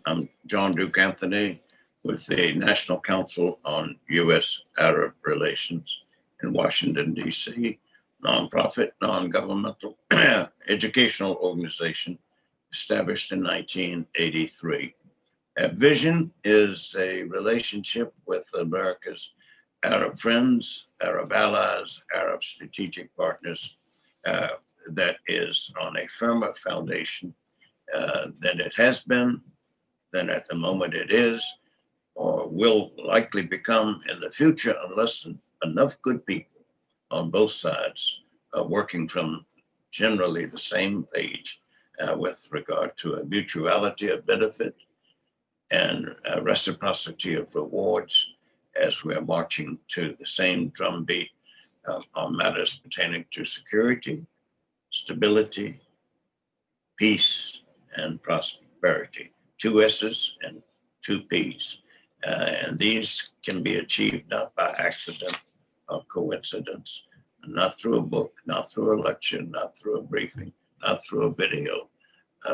I'm John Duke Anthony with the National Council on U.S.-Arab Relations in Washington, D.C., nonprofit, non-governmental educational organization established in 1983. Vision is a relationship with America's Arab friends, Arab allies, Arab strategic partners that is on a firmer foundation than it has been, than at the moment it is, or will likely become in the future unless enough good people on both sides are working from generally the same page with regard to a mutuality of benefit and reciprocity of rewards as we're marching to the same drumbeat on matters pertaining to security, stability, peace, and prosperity. 2 S's and 2 P's. And these can be achieved not by accident or coincidence, not through a book, not through a lecture, not through a briefing, not through a video,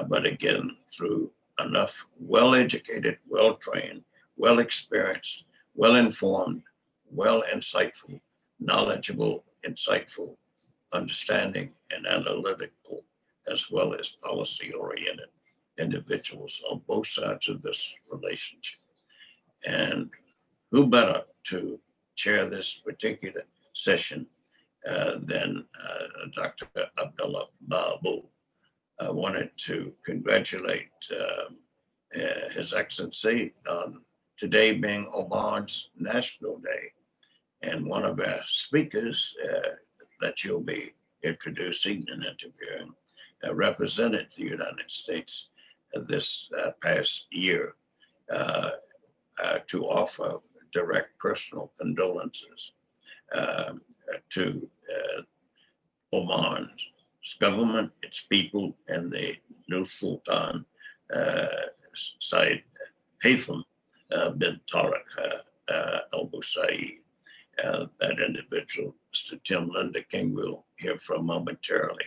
but again, through enough well-educated, well-trained, well-experienced, well-informed, well-insightful, knowledgeable, insightful, understanding, and analytical, as well as policy-oriented individuals on both sides of this relationship. And who better to chair this particular session than Dr. Abdullah Baabood. I wanted to congratulate His Excellency on today being Oman's National Day. And one of our speakers that you'll be introducing and interviewing represented the United States this past year to offer direct personal condolences to Oman's government, its people, and the new Sultan, Said Haytham bin Tariq al-Busai. That individual, Mr. Tim Linder King, will hear from momentarily.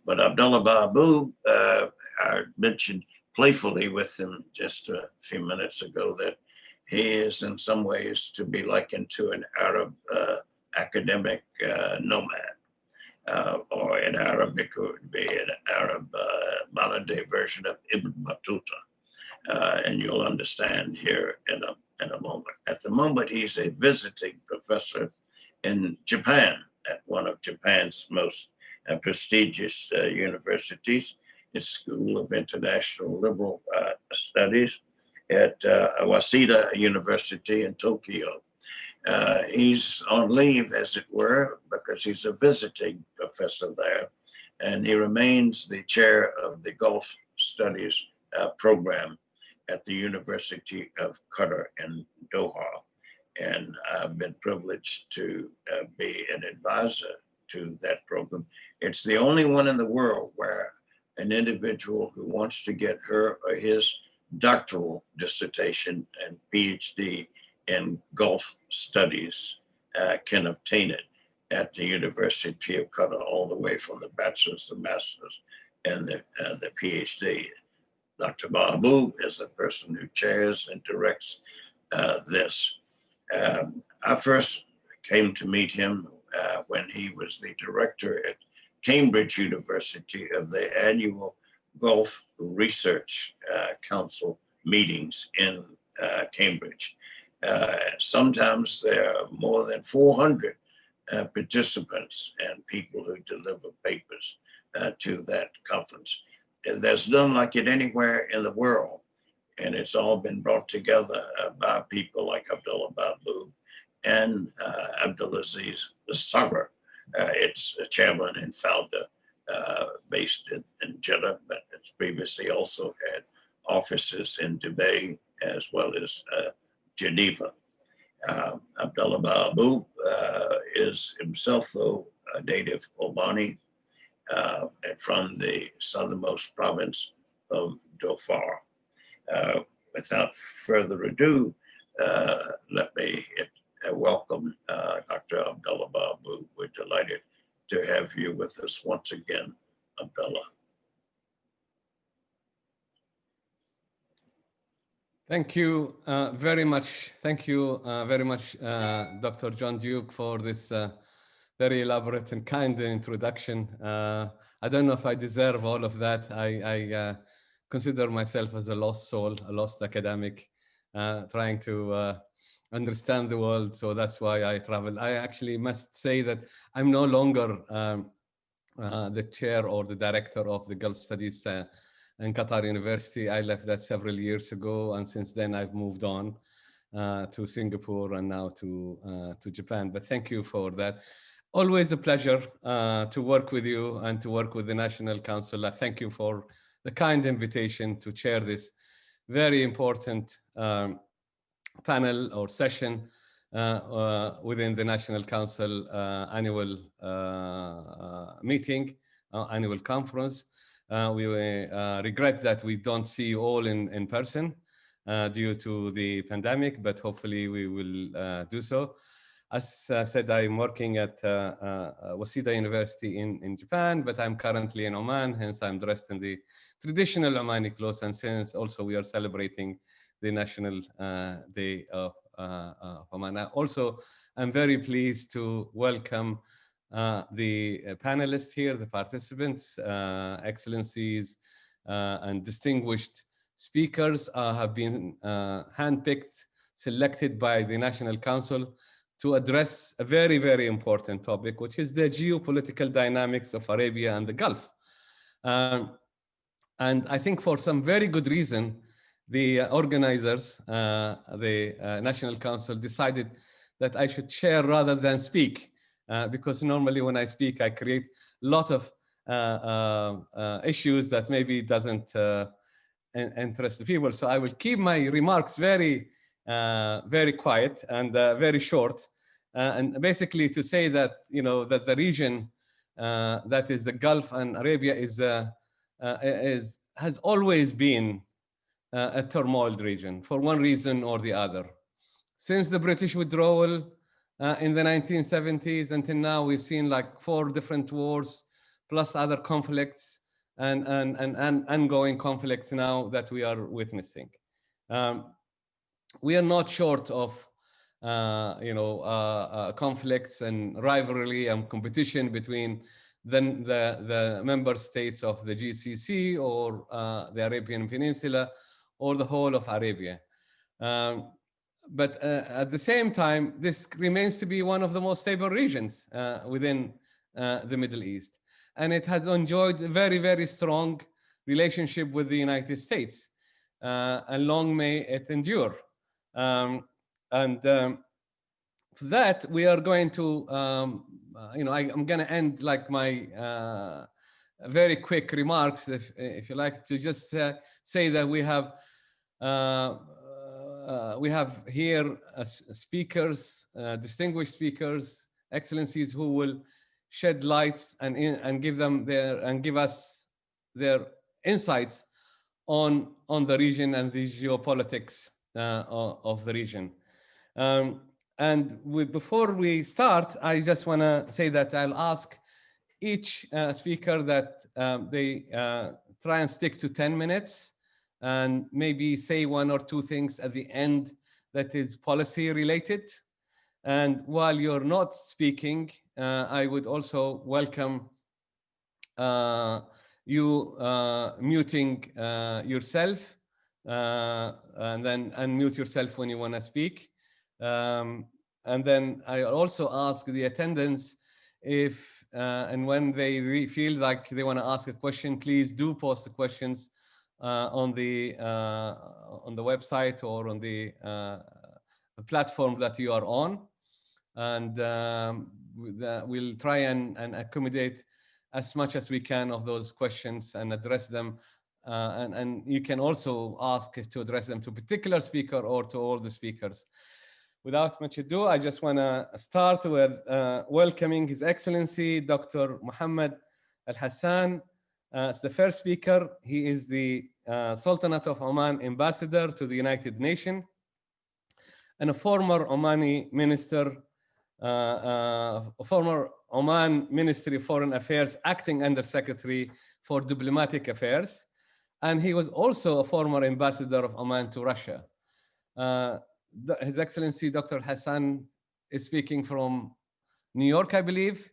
But Abdullah Baabood, I mentioned playfully with him just a few minutes ago that he is in some ways to be likened to an Arab academic nomad, or in Arabic it would be an Arab modern day version of Ibn Battuta. And you'll understand here in a moment. At the moment, he's a visiting professor in Japan at one of Japan's most prestigious universities, its School of International Liberal Studies at Waseda University in Tokyo. He's on leave, as it were, because he's a visiting professor there, and he remains the chair of the Gulf Studies program at the University of Qatar in Doha. And I've been privileged to be an advisor to that program. It's the only one in the world where an individual who wants to get her or his doctoral dissertation and PhD in Gulf Studies can obtain it at the University of Qatar, all the way from the bachelor's, the master's, and the PhD. Dr. Baabood is the person who chairs and directs this. I first came to meet him when he was the director at Cambridge University of the annual Gulf Research Council meetings in Cambridge. Sometimes there are more than 400 participants and people who deliver papers to that conference. And there's none like it anywhere in the world. And it's all been brought together by people like Abdullah Baabood and Abdulaziz Sabr. It's a chairman and founder based in Jeddah, but it's previously also had offices in Dubai as well as Geneva. Abdullah Baabood is himself, though, a native Omani and from the southernmost province of Dhofar. Without further ado, let me welcome Dr. Abdullah Baabood. We're delighted to have you with us once again, Abdullah. Thank you very much. Thank you very much, Dr. John Duke, for this very elaborate and kind introduction. I don't know if I deserve all of that. I consider myself as a lost soul, a lost academic, trying to understand the world. So that's why I travel. I actually must say that I'm no longer the chair or the director of the Gulf Studies in Qatar University. I left that several years ago, and since then I've moved on to Singapore and now to Japan. But thank you for that. Always a pleasure to work with you and to work with the National Council. I thank you for the kind invitation to chair this very important panel or session within the National Council annual meeting, annual conference. We regret that we don't see you all in person due to the pandemic, but hopefully we will do so. As I said, I'm working at Waseda University in Japan, but I'm currently in Oman, hence I'm dressed in the traditional Omani clothes, and since also we are celebrating the National Day of Oman. Also, I'm very pleased to welcome the panelists here, the participants, excellencies, and distinguished speakers have been handpicked, selected by the National Council to address a very, very important topic, which is the geopolitical dynamics of Arabia and the Gulf. And I think for some very good reason, the organizers, the National Council, decided that I should share rather than speak, because normally when I speak, I create a lot of issues that maybe doesn't interest the people. So I will keep my remarks very, very quiet and very short, and basically to say that that the region that is the Gulf and Arabia has always been a turmoiled region for one reason or the other. Since the British withdrawal in the 1970s until now, we've seen like 4 different wars, plus other conflicts and ongoing conflicts now that we are witnessing. We are not short of conflicts and rivalry and competition between the member states of the GCC or the Arabian Peninsula or the whole of Arabia. But at the same time, this remains to be one of the most stable regions within the Middle East. And it has enjoyed a very, very strong relationship with the United States. And long may it endure. For that, we are going to, I'm going to end like my very quick remarks, if you like, to just say that we have here speakers, distinguished speakers, excellencies who will shed lights and give us their insights on the region and the geopolitics of the region. Before we start, I just want to say that I'll ask each speaker that they try and stick to 10 minutes and maybe say 1 or 2 things at the end that is policy related. And while you're not speaking, I would also welcome you muting yourself and then unmute yourself when you want to speak. And then I also ask the attendants if and when they feel like they want to ask a question, please do post the questions on the website or on the platform that you are on, and we'll try and accommodate as much as we can of those questions and address them. And you can also ask to address them to a particular speaker or to all the speakers. Without much ado, I just want to start with welcoming His Excellency Dr. Mohamed Al-Hassan as the first speaker. He is the Sultanate of Oman Ambassador to the United Nations and a former Omani Minister, former Oman Ministry of Foreign Affairs Acting Undersecretary for Diplomatic Affairs. And he was also a former ambassador of Oman to Russia. His Excellency Dr. Hassan is speaking from New York, I believe,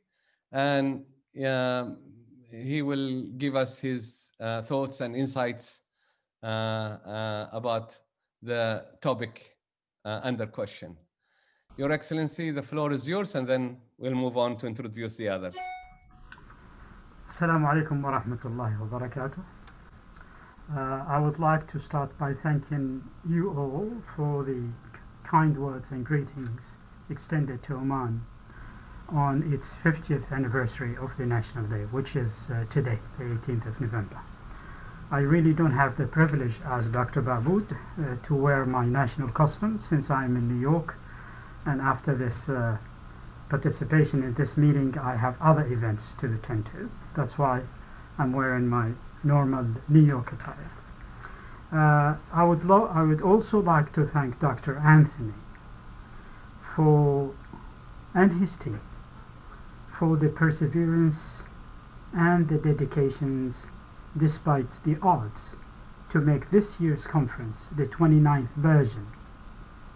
and he will give us his thoughts and insights about the topic under question. Your Excellency, the floor is yours, and then we'll move on to introduce the others. Assalamu alaikum wa rahmatullahi wa barakatuh. I would like to start by thanking you all for the kind words and greetings extended to Oman on its 50th anniversary of the National Day, which is today, the 18th of November. I really don't have the privilege as Dr. Baabood to wear my national costume since I'm in New York, and after this participation in this meeting I have other events to attend to. That's why I'm wearing my normal New York attire. I would also like to thank Dr. Anthony and his team for the perseverance and the dedications despite the odds to make this year's conference, the 29th version,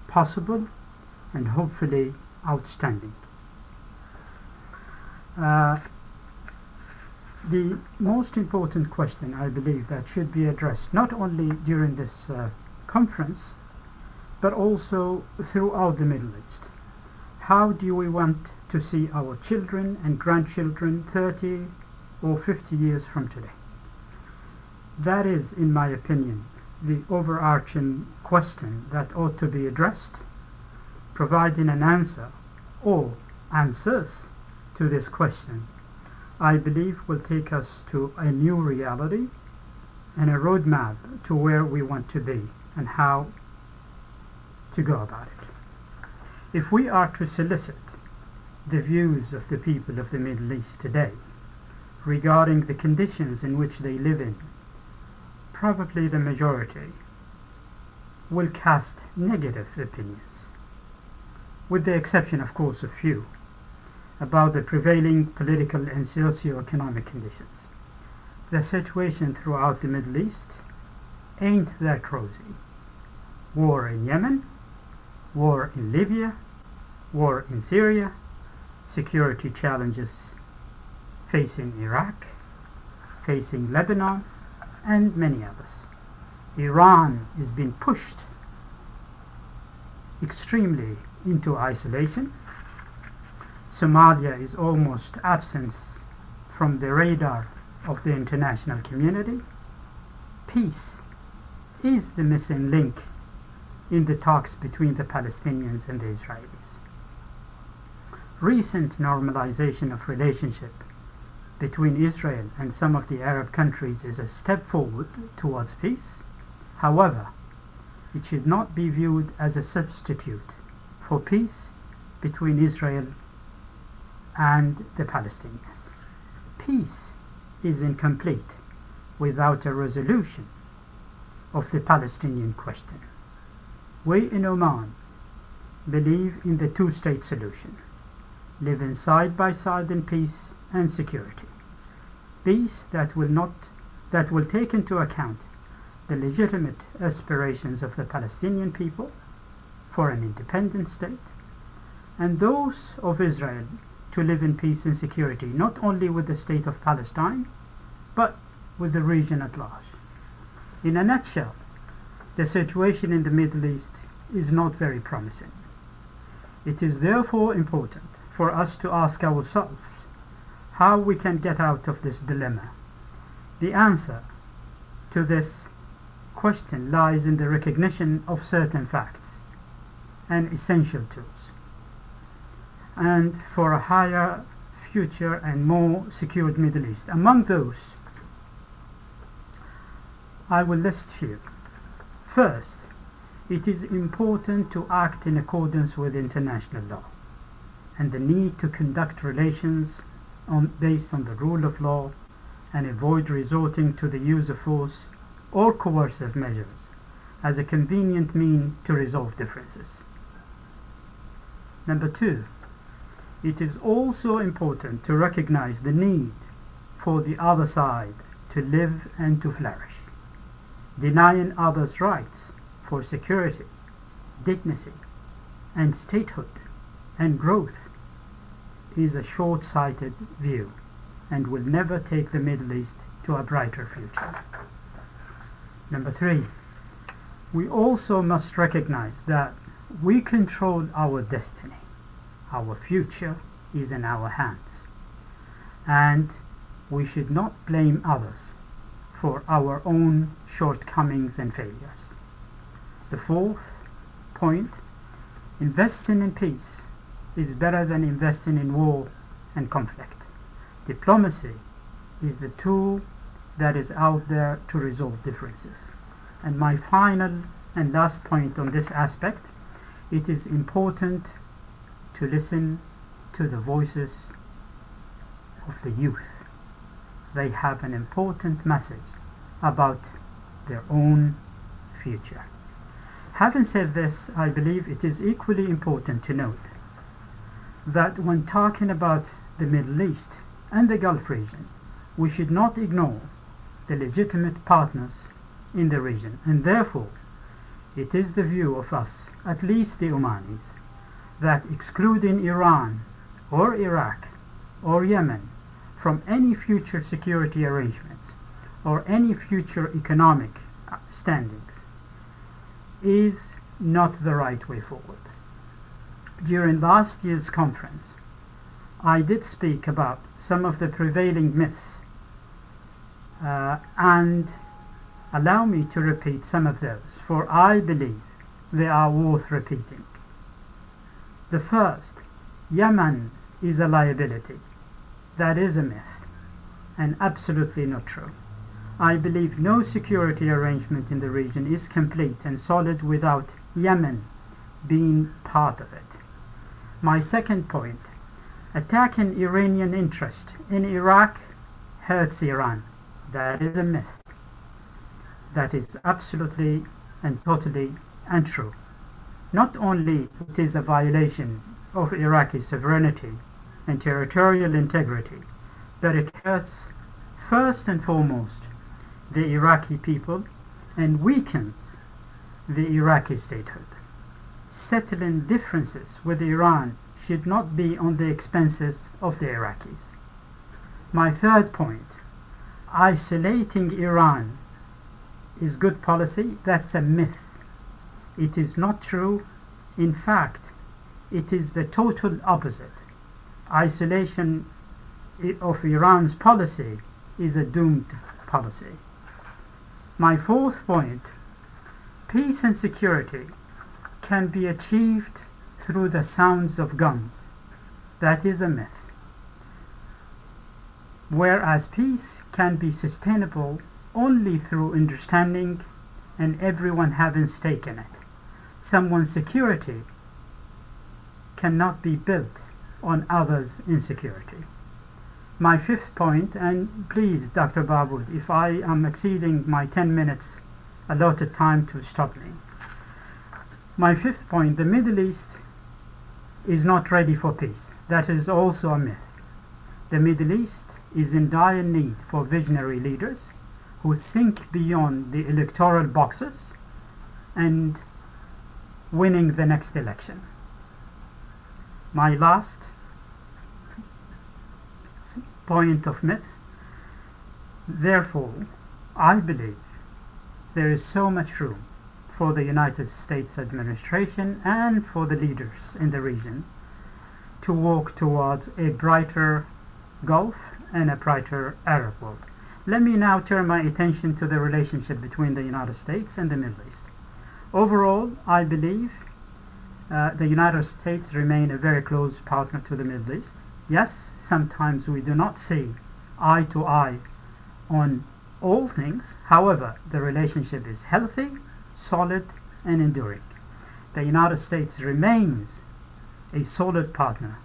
possible and hopefully outstanding. The most important question, I believe, that should be addressed not only during this conference but also throughout the Middle East. How do we want to see our children and grandchildren 30 or 50 years from today? That is, in my opinion, the overarching question that ought to be addressed. Providing an answer or answers to this question, I believe, will take us to a new reality and a roadmap to where we want to be and how to go about it. If we are to solicit the views of the people of the Middle East today regarding the conditions in which they live in, probably the majority will cast negative opinions, with the exception, of course, of few, about the prevailing political and socio-economic conditions. The situation throughout the Middle East ain't that rosy. War in Yemen, war in Libya, war in Syria, security challenges facing Iraq, facing Lebanon, and many others. Iran is being pushed extremely into isolation. Somalia is almost absent from the radar of the international community. Peace is the missing link in the talks between the Palestinians and the Israelis. Recent normalization of relationship between Israel and some of the Arab countries is a step forward towards peace. However, it should not be viewed as a substitute for peace between Israel and the Palestinians. Peace is incomplete without a resolution of the Palestinian question. We in Oman believe in the two-state solution, living side by side in peace and security. Peace that will take into account the legitimate aspirations of the Palestinian people for an independent state, and those of Israel to live in peace and security, not only with the state of Palestine, but with the region at large. In a nutshell, the situation in the Middle East is not very promising. It is therefore important for us to ask ourselves how we can get out of this dilemma. The answer to this question lies in the recognition of certain facts and essential tools, and for a higher future and more secured Middle East. Among those, I will list few. First, it is important to act in accordance with international law and the need to conduct relations based on the rule of law and avoid resorting to the use of force or coercive measures as a convenient means to resolve differences. Number two, it is also important to recognize the need for the other side to live and to flourish. Denying others' rights for security dignity and statehood and growth is a short-sighted view and will never take the Middle East to a brighter future. Number 3, we also must recognize that we control our destiny. Our future is in our hands, and we should not blame others for our own shortcomings and failures. The 4th point, investing in peace is better than investing in war and conflict. Diplomacy is the tool that is out there to resolve differences. And my final and last point on this aspect, it is important to listen to the voices of the youth. They have an important message about their own future. Having said this, I believe it is equally important to note that when talking about the Middle East and the Gulf region, we should not ignore the legitimate partners in the region, and therefore it is the view of us, at least the Omanis, that excluding Iran or Iraq or Yemen from any future security arrangements or any future economic standings is not the right way forward. During last year's conference, I did speak about some of the prevailing myths and allow me to repeat some of those, for I believe they are worth repeating. The first, Yemen is a liability. That is a myth and absolutely not true. I believe no security arrangement in the region is complete and solid without Yemen being part of it. My second point, attacking Iranian interest in Iraq hurts Iran. That is a myth. That is absolutely and totally untrue. Not only it is a violation of Iraqi sovereignty and territorial integrity, but it hurts first and foremost the Iraqi people and weakens the Iraqi statehood. Settling differences with Iran should not be on the expenses of the Iraqis. My third point, isolating Iran is good policy. That's a myth. It is not true. In fact, it is the total opposite. Isolation of Iran's policy is a doomed policy. My fourth point, peace and security can be achieved through the sounds of guns. That is a myth. Whereas peace can be sustainable only through understanding and everyone having stake in it. Someone's security cannot be built on others' insecurity. My fifth point, and please, Dr. Baabood, if I am exceeding my 10 minutes allotted time, to stop me. My fifth point, the Middle East is not ready for peace. That is also a myth. The Middle East is in dire need for visionary leaders who think beyond the electoral boxes and winning the next election. My last point of myth, therefore, I believe there is so much room for the United States administration and for the leaders in the region to walk towards a brighter Gulf and a brighter Arab world. Let me now turn my attention to the relationship between the United States and the Middle East. Overall, I believe the United States remain a very close partner to the Middle East. Yes, sometimes we do not see eye to eye on all things. However, the relationship is healthy, solid, and enduring. The United States remains a solid partner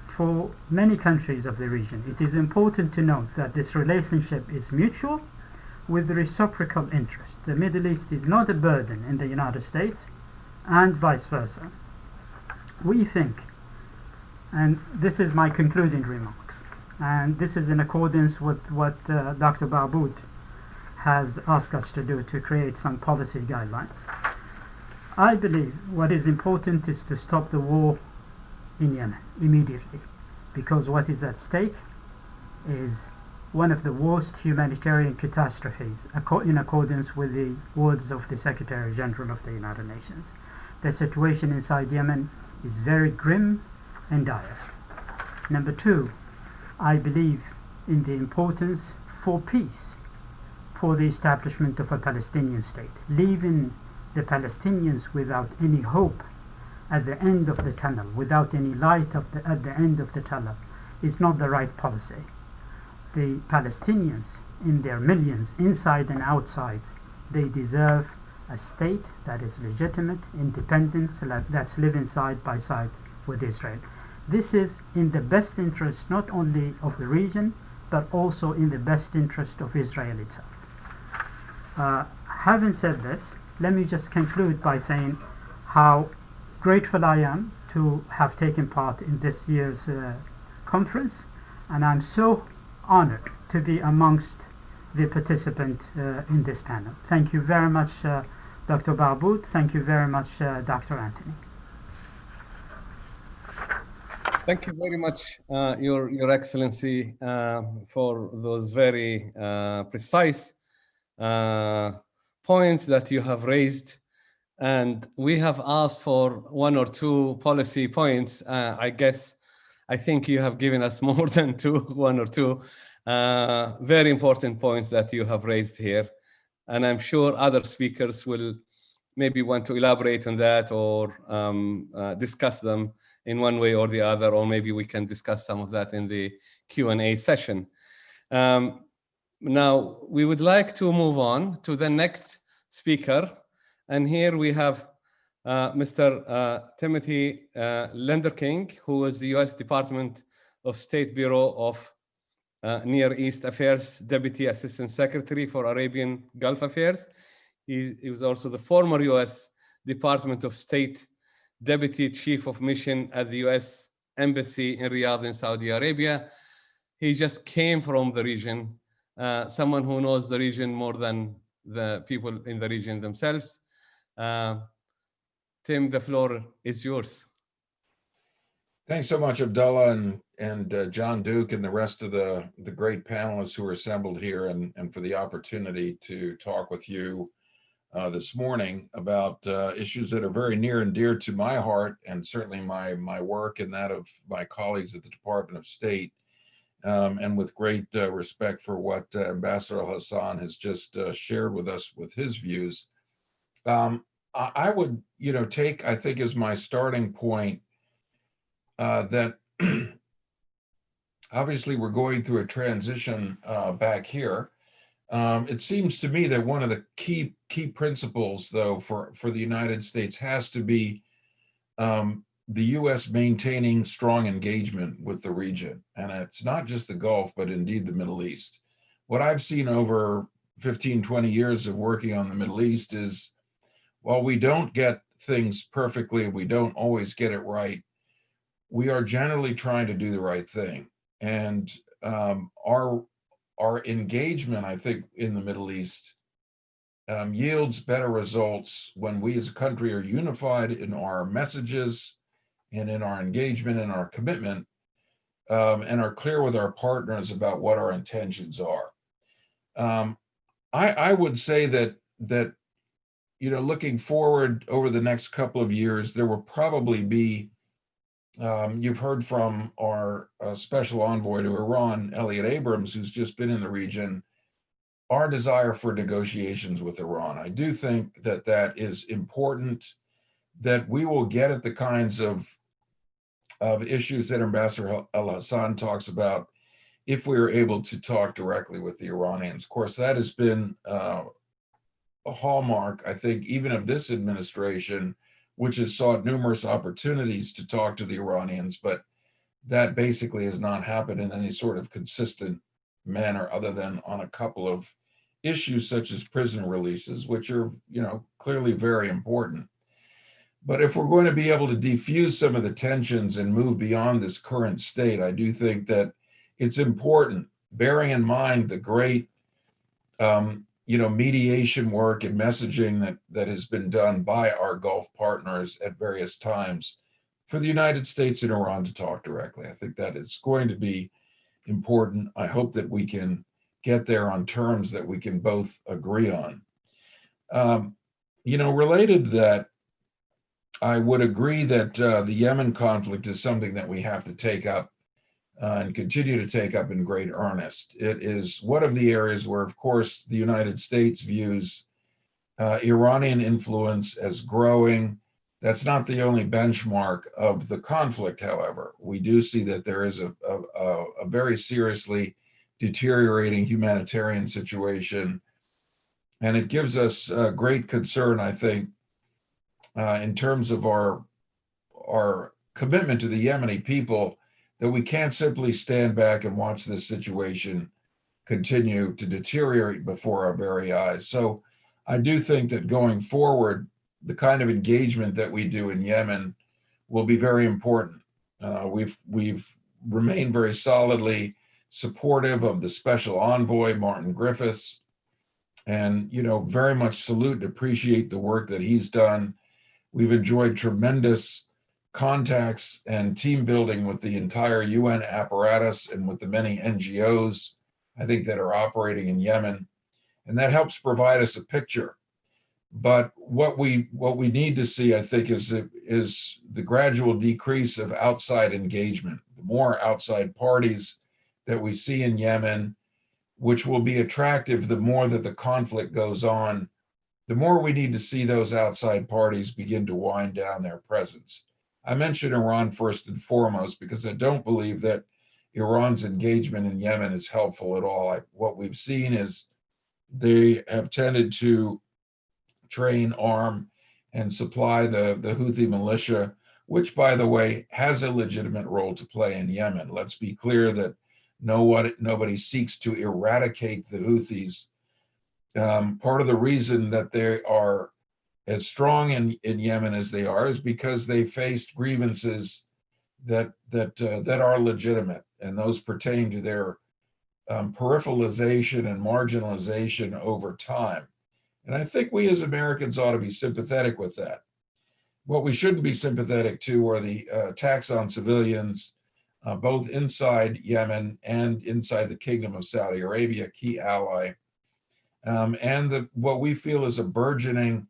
for many countries of the region. It is important to note that this relationship is mutual with reciprocal interest. The Middle East is not a burden in the United States and vice versa. We think, and this is my concluding remarks, and this is in accordance with what Dr. Baabood has asked us to do, to create some policy guidelines. I believe what is important is to stop the war in Yemen immediately, because what is at stake is one of the worst humanitarian catastrophes in accordance with the words of the Secretary General of the United Nations. The situation inside Yemen is very grim and dire. Number two, I believe in the importance for peace, for the establishment of a Palestinian state. Leaving the Palestinians without any hope at the end of the tunnel, without any light at the end of the tunnel, is not the right policy. The Palestinians, in their millions, inside and outside, they deserve a state that is legitimate, independent, that's living side by side with Israel. This is in the best interest not only of the region, but also in the best interest of Israel itself. Having said this, let me just conclude by saying how grateful I am to have taken part in this year's conference, and I'm so honored to be amongst the participants in this panel. Thank you very much, Dr. Baabood. Thank you very much, Dr. Anthony. Thank you very much, Your Excellency, for those very precise points that you have raised. And we have asked for 1 or 2 policy points. I think you have given us more than 1 or 2 very important points that you have raised here. And I'm sure other speakers will maybe want to elaborate on that or discuss them in one way or the other, or maybe we can discuss some of that in the Q&A session. Now, we would like to move on to the next speaker. And here we have Mr. Timothy Lenderking, who is the U.S. Department of State Bureau of Near East Affairs Deputy Assistant Secretary for Arabian Gulf Affairs. He was also the former U.S. Department of State Deputy Chief of Mission at the U.S. Embassy in Riyadh in Saudi Arabia. He just came from the region, someone who knows the region more than the people in the region themselves. Tim, the floor is yours. Thanks so much, Abdullah and John Duke and the rest of the great panelists who are assembled here, and for the opportunity to talk with you this morning about issues that are very near and dear to my heart, and certainly my work and that of my colleagues at the Department of State, and with great respect for what Ambassador Al-Hassan has just shared with us with his views. I would, take, I think, as my starting point that obviously we're going through a transition back here. It seems to me that one of the key principles, though, for the United States has to be the U.S. maintaining strong engagement with the region. And it's not just the Gulf, but indeed the Middle East. What I've seen over 15, 20 years of working on the Middle East is, while we don't get things perfectly, we don't always get it right, we are generally trying to do the right thing. And our engagement, I think, in the Middle East yields better results when we as a country are unified in our messages and in our engagement and our commitment, and are clear with our partners about what our intentions are. I would say that looking forward over the next couple of years, there will probably be, you've heard from our special envoy to Iran, Elliot Abrams, who's just been in the region, our desire for negotiations with Iran. I do think that that is important, that we will get at the kinds of issues that Ambassador Al-Hassan talks about if we are able to talk directly with the Iranians. Of course, that has been a hallmark, I think, even of this administration, which has sought numerous opportunities to talk to the Iranians, but that basically has not happened in any sort of consistent manner other than on a couple of issues such as prisoner releases, which are, clearly very important. But if we're going to be able to defuse some of the tensions and move beyond this current state, I do think that it's important, bearing in mind the great mediation work and messaging that has been done by our Gulf partners at various times for the United States and Iran to talk directly. I think that is going to be important. I hope that we can get there on terms that we can both agree on. Related to that, I would agree that the Yemen conflict is something that we have to take up and continue to take up in great earnest. It is one of the areas where, of course, the United States views Iranian influence as growing. That's not the only benchmark of the conflict, however. We do see that there is a very seriously deteriorating humanitarian situation, and it gives us great concern, I think, in terms of our commitment to the Yemeni people, that we can't simply stand back and watch this situation continue to deteriorate before our very eyes. So I do think that going forward, the kind of engagement that we do in Yemen will be very important. We've remained very solidly supportive of the special envoy, Martin Griffiths, and very much salute and appreciate the work that he's done. We've enjoyed tremendous contacts and team building with the entire UN apparatus and with the many NGOs, I think, that are operating in Yemen. And that helps provide us a picture. But what we need to see, I think, is the gradual decrease of outside engagement. The more outside parties that we see in Yemen, which will be attractive the more that the conflict goes on, the more we need to see those outside parties begin to wind down their presence. I mention Iran first and foremost because I don't believe that Iran's engagement in Yemen is helpful at all. What we've seen is they have tended to train, arm, and supply the Houthi militia, which, by the way, has a legitimate role to play in Yemen. Let's be clear that nobody seeks to eradicate the Houthis. Part of the reason that they are as strong in Yemen as they are is because they faced grievances that are legitimate, and those pertain to their peripheralization and marginalization over time. And I think we as Americans ought to be sympathetic with that. What we shouldn't be sympathetic to are the attacks on civilians, both inside Yemen and inside the Kingdom of Saudi Arabia, a key ally, and what we feel is a burgeoning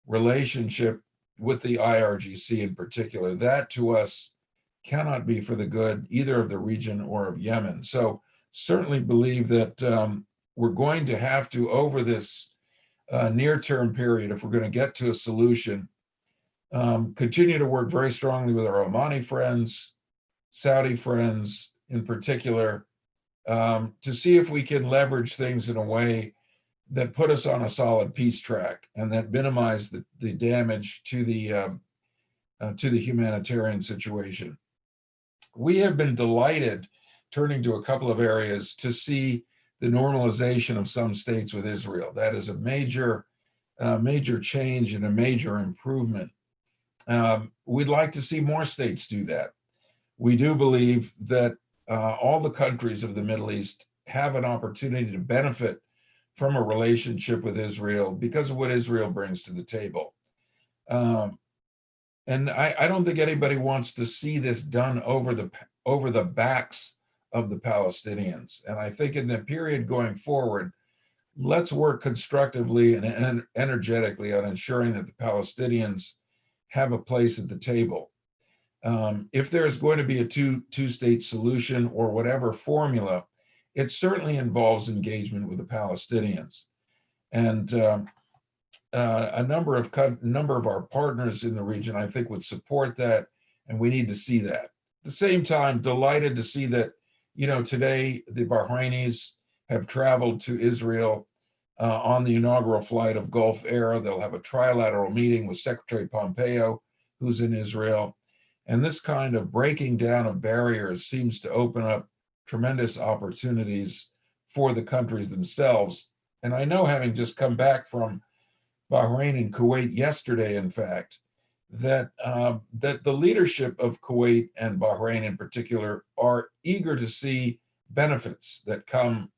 relationship with the IRGC in particular. That to us cannot be for the good either of the region or of Yemen. So certainly believe that we're going to have to, over this near-term period, if we're going to get to a solution, continue to work very strongly with our Omani friends, Saudi friends in particular, to see if we can leverage things in a way that put us on a solid peace track and that minimize the damage to the humanitarian situation. We have been delighted, turning to a couple of areas, to see the normalization of some states with Israel. That is a major change and a major improvement. We'd like to see more states do that. We do believe that all the countries of the Middle East have an opportunity to benefit from a relationship with Israel because of what Israel brings to the table. And I don't think anybody wants to see this done over the backs of the Palestinians. And I think in the period going forward, let's work constructively and energetically on ensuring that the Palestinians have a place at the table. If there's going to be a two-state solution or whatever formula, it certainly involves engagement with the Palestinians. And a number of our partners in the region, I think, would support that, and we need to see that. At the same time, delighted to see that, today the Bahrainis have traveled to Israel on the inaugural flight of Gulf Air. They'll have a trilateral meeting with Secretary Pompeo, who's in Israel. And this kind of breaking down of barriers seems to open up tremendous opportunities for the countries themselves. And I know, having just come back from Bahrain and Kuwait yesterday, in fact, that the leadership of Kuwait and Bahrain in particular are eager to see benefits that come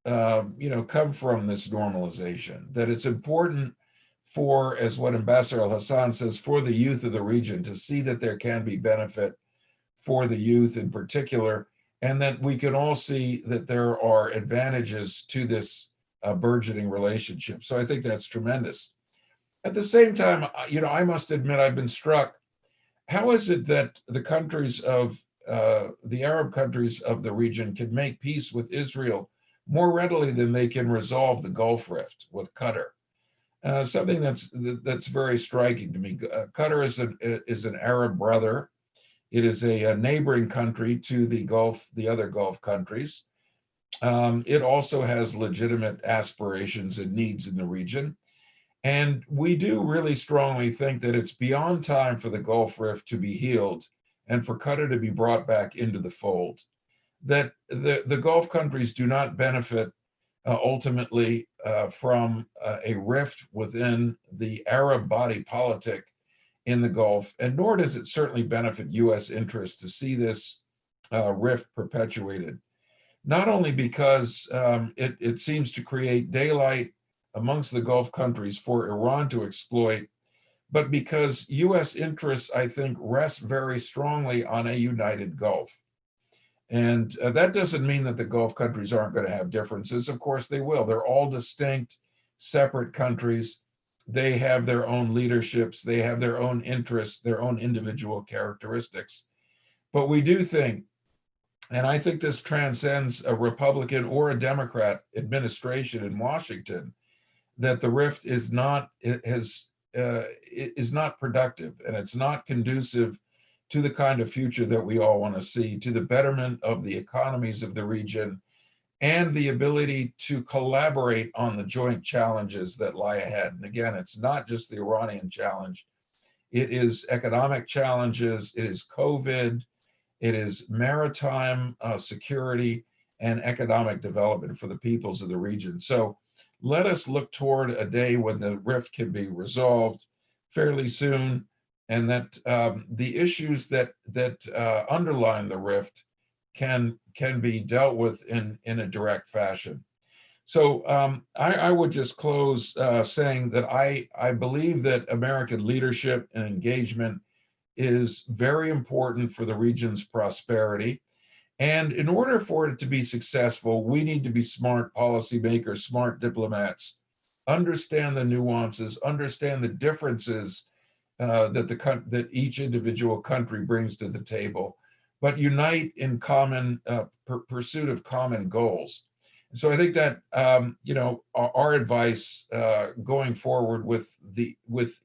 come from this normalization, that it's important for, as what Ambassador Al-Hassan says, for the youth of the region to see that there can be benefit for the youth in particular, and that we can all see that there are advantages to this burgeoning relationship. So I think that's tremendous. At the same time, I must admit I've been struck. How is it that the countries of the Arab countries of the region can make peace with Israel more readily than they can resolve the Gulf rift with Qatar? Something that's very striking to me. Qatar is an Arab brother. It is a neighboring country to the other Gulf countries. It also has legitimate aspirations and needs in the region. And we do really strongly think that it's beyond time for the Gulf rift to be healed and for Qatar to be brought back into the fold. That the Gulf countries do not benefit ultimately from a rift within the Arab body politic in the Gulf, and nor does it certainly benefit U.S. interests to see this rift perpetuated. Not only because it seems to create daylight amongst the Gulf countries for Iran to exploit, but because U.S. interests, I think, rest very strongly on a united Gulf. And that doesn't mean that the Gulf countries aren't going to have differences. Of course they will. They're all distinct, separate countries. They have their own leaderships. They have their own interests, their own individual characteristics. But we do think, and I think this transcends a Republican or a Democrat administration in Washington, that the rift is not productive, and it's not conducive to the kind of future that we all want to see, to the betterment of the economies of the region, and the ability to collaborate on the joint challenges that lie ahead. And again, it's not just the Iranian challenge. It is economic challenges, it is COVID, it is maritime security and economic development for the peoples of the region. So let us look toward a day when the rift can be resolved fairly soon, and that the issues that underline the rift can be dealt with in a direct fashion. So I would just close saying that I believe that American leadership and engagement is very important for the region's prosperity. And in order for it to be successful, we need to be smart policymakers, smart diplomats, understand the nuances, understand the differences that each individual country brings to the table, but unite in common pursuit of common goals. So I think that our advice going forward with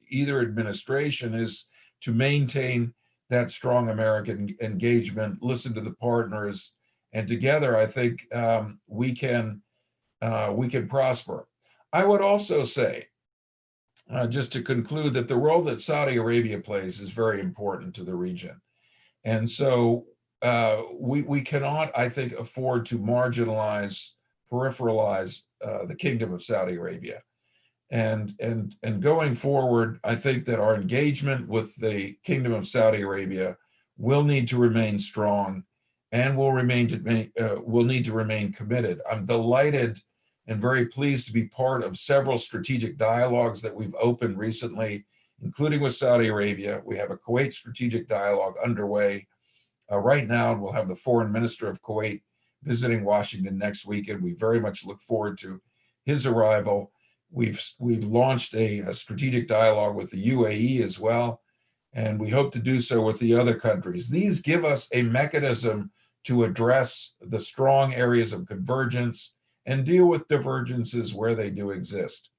either administration is to maintain that strong American engagement, listen to the partners, and together I think we can prosper. I would also say, just to conclude, that the role that Saudi Arabia plays is very important to the region. And so we cannot, I think, afford to marginalize, peripheralize the Kingdom of Saudi Arabia. And going forward, I think that our engagement with the Kingdom of Saudi Arabia will need to remain strong, and will need to remain committed. I'm delighted and very pleased to be part of several strategic dialogues that we've opened recently, including with Saudi Arabia. We have a Kuwait strategic dialogue underway right now, and we'll have the foreign minister of Kuwait visiting Washington next week, and we very much look forward to his arrival. We've launched a strategic dialogue with the UAE as well, and we hope to do so with the other countries. These give us a mechanism to address the strong areas of convergence and deal with divergences where they do exist.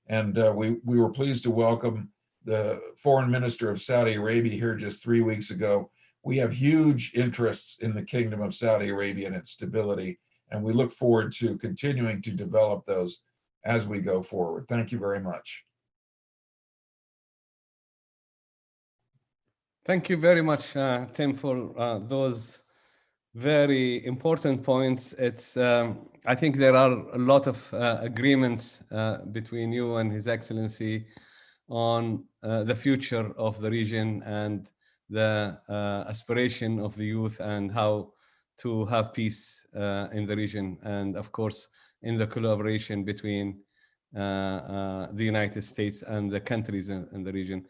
And we were pleased to welcome the foreign minister of Saudi Arabia here just 3 weeks ago. We have huge interests in the Kingdom of Saudi Arabia and its stability, and we look forward to continuing to develop those as we go forward. Thank you very much. Thank you very much, Tim, for those very important points. It's I think there are a lot of agreements between you and His Excellency on the future of the region and the aspiration of the youth and how to have peace in the region. And of course, in the collaboration between the United States and the countries in the region,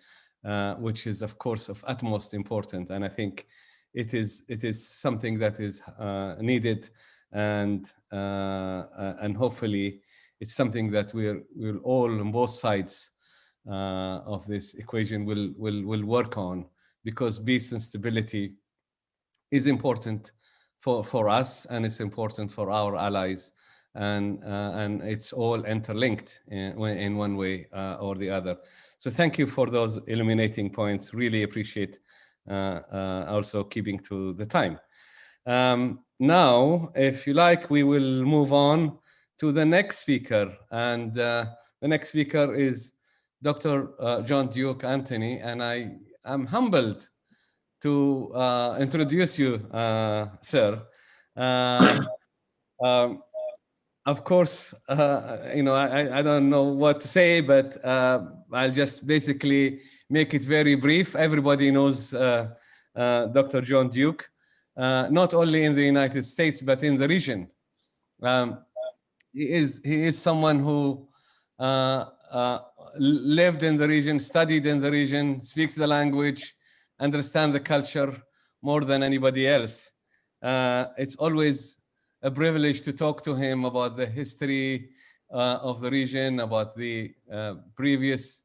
which is, of course, of utmost importance. And I think it is something that is needed, and hopefully it's something that we'll all on both sides of this equation will work on, because peace and stability is important for us, and it's important for our allies, and it's all interlinked in one way or the other. So thank you for those illuminating points. Really appreciate also keeping to the time. Now, if you like, we will move on to the next speaker, and the next speaker is Dr. John Duke Anthony, and I am humbled to introduce you, sir. Of course, I don't know what to say, but I'll just basically make it very brief. Everybody knows Dr. John Duke, not only in the United States, but in the region. He is someone who lived in the region, studied in the region, speaks the language, understand the culture more than anybody else. It's always a privilege to talk to him about the history of the region, about the previous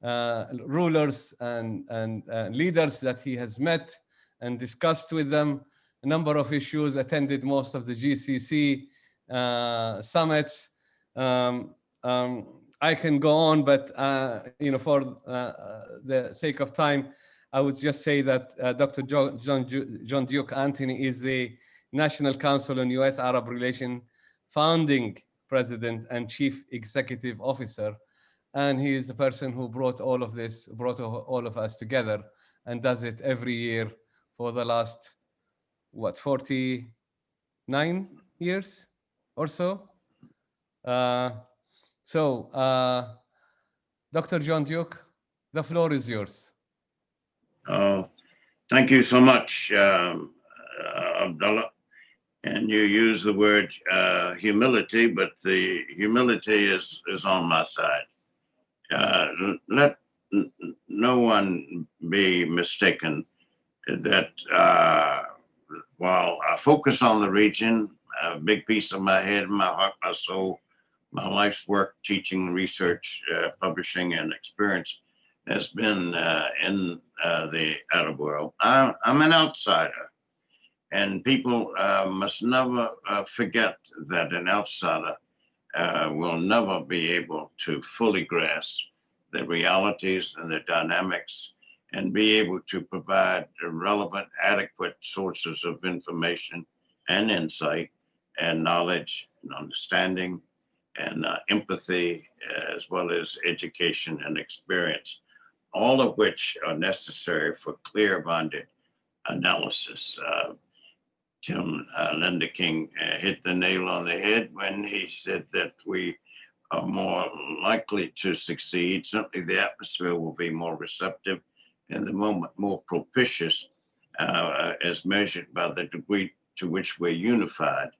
rulers and leaders that he has met and discussed with them, a number of issues, attended most of the GCC summits. I can go on, but for the sake of time, I would just say that Dr. John Duke Anthony is the National Council on U.S.-Arab Relations founding president and chief executive officer. And he is the person who brought all of us together, and does it every year for the last, 49 years or so? Dr. John Duke, the floor is yours. Thank you so much, Abdullah. And you use the word humility, but the humility is on my side. Let no one be mistaken that while I focus on the region, a big piece of my head, my heart, my soul, my life's work, teaching, research, publishing, and experience has been in the Arab world. I'm an outsider, and people must never forget that an outsider will never be able to fully grasp the realities and the dynamics, and be able to provide relevant, adequate sources of information and insight and knowledge and understanding and empathy, as well as education and experience, all of which are necessary for clear-minded analysis. Tim Lender King hit the nail on the head when he said that we are more likely to succeed. Certainly the atmosphere will be more receptive and the moment more propitious as measured by the degree to which we're unified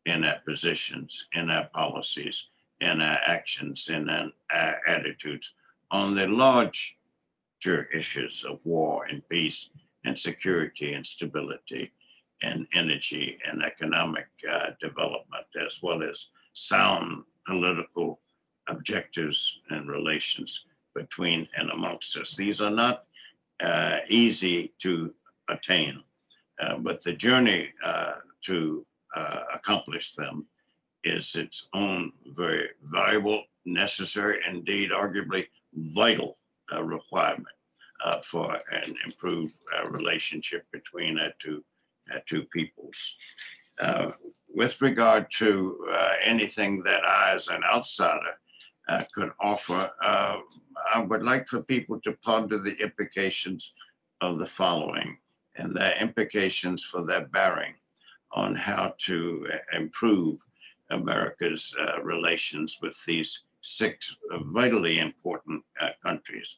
in our positions, in our policies, in our actions, in our attitudes on the larger issues of war and peace and security and stability and energy and economic development, as well as sound political objectives and relations between and amongst us. These are not easy to attain, but the journey to accomplish them is its own very valuable, necessary, indeed arguably vital requirement for an improved relationship between our two peoples. With regard to anything that I, as an outsider, could offer, I would like for people to ponder the implications of the following, and their implications for their bearing on how to improve America's relations with these 6 vitally important countries.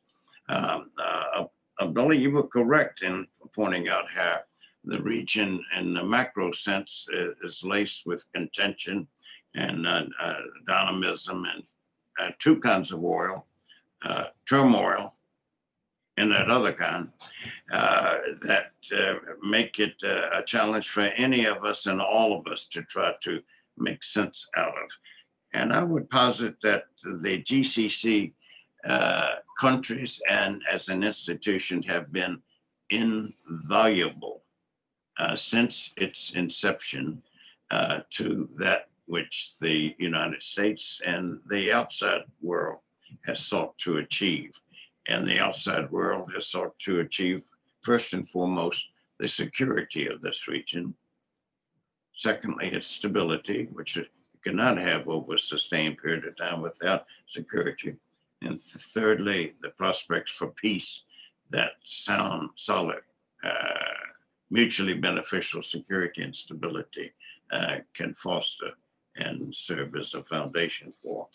Abdullah, you were correct in pointing out how the region in the macro sense is laced with contention and dynamism, and two kinds of oil, turmoil, and that other kind, that make it a challenge for any of us and all of us to try to make sense out of. And I would posit that the GCC countries and as an institution have been invaluable since its inception to that which the United States and the outside world has sought to achieve. And the outside world has sought to achieve, first and foremost, the security of this region. Secondly, its stability, which it cannot have over a sustained period of time without security. And thirdly, the prospects for peace that sound, solid, mutually beneficial security and stability can foster and serve as a foundation for.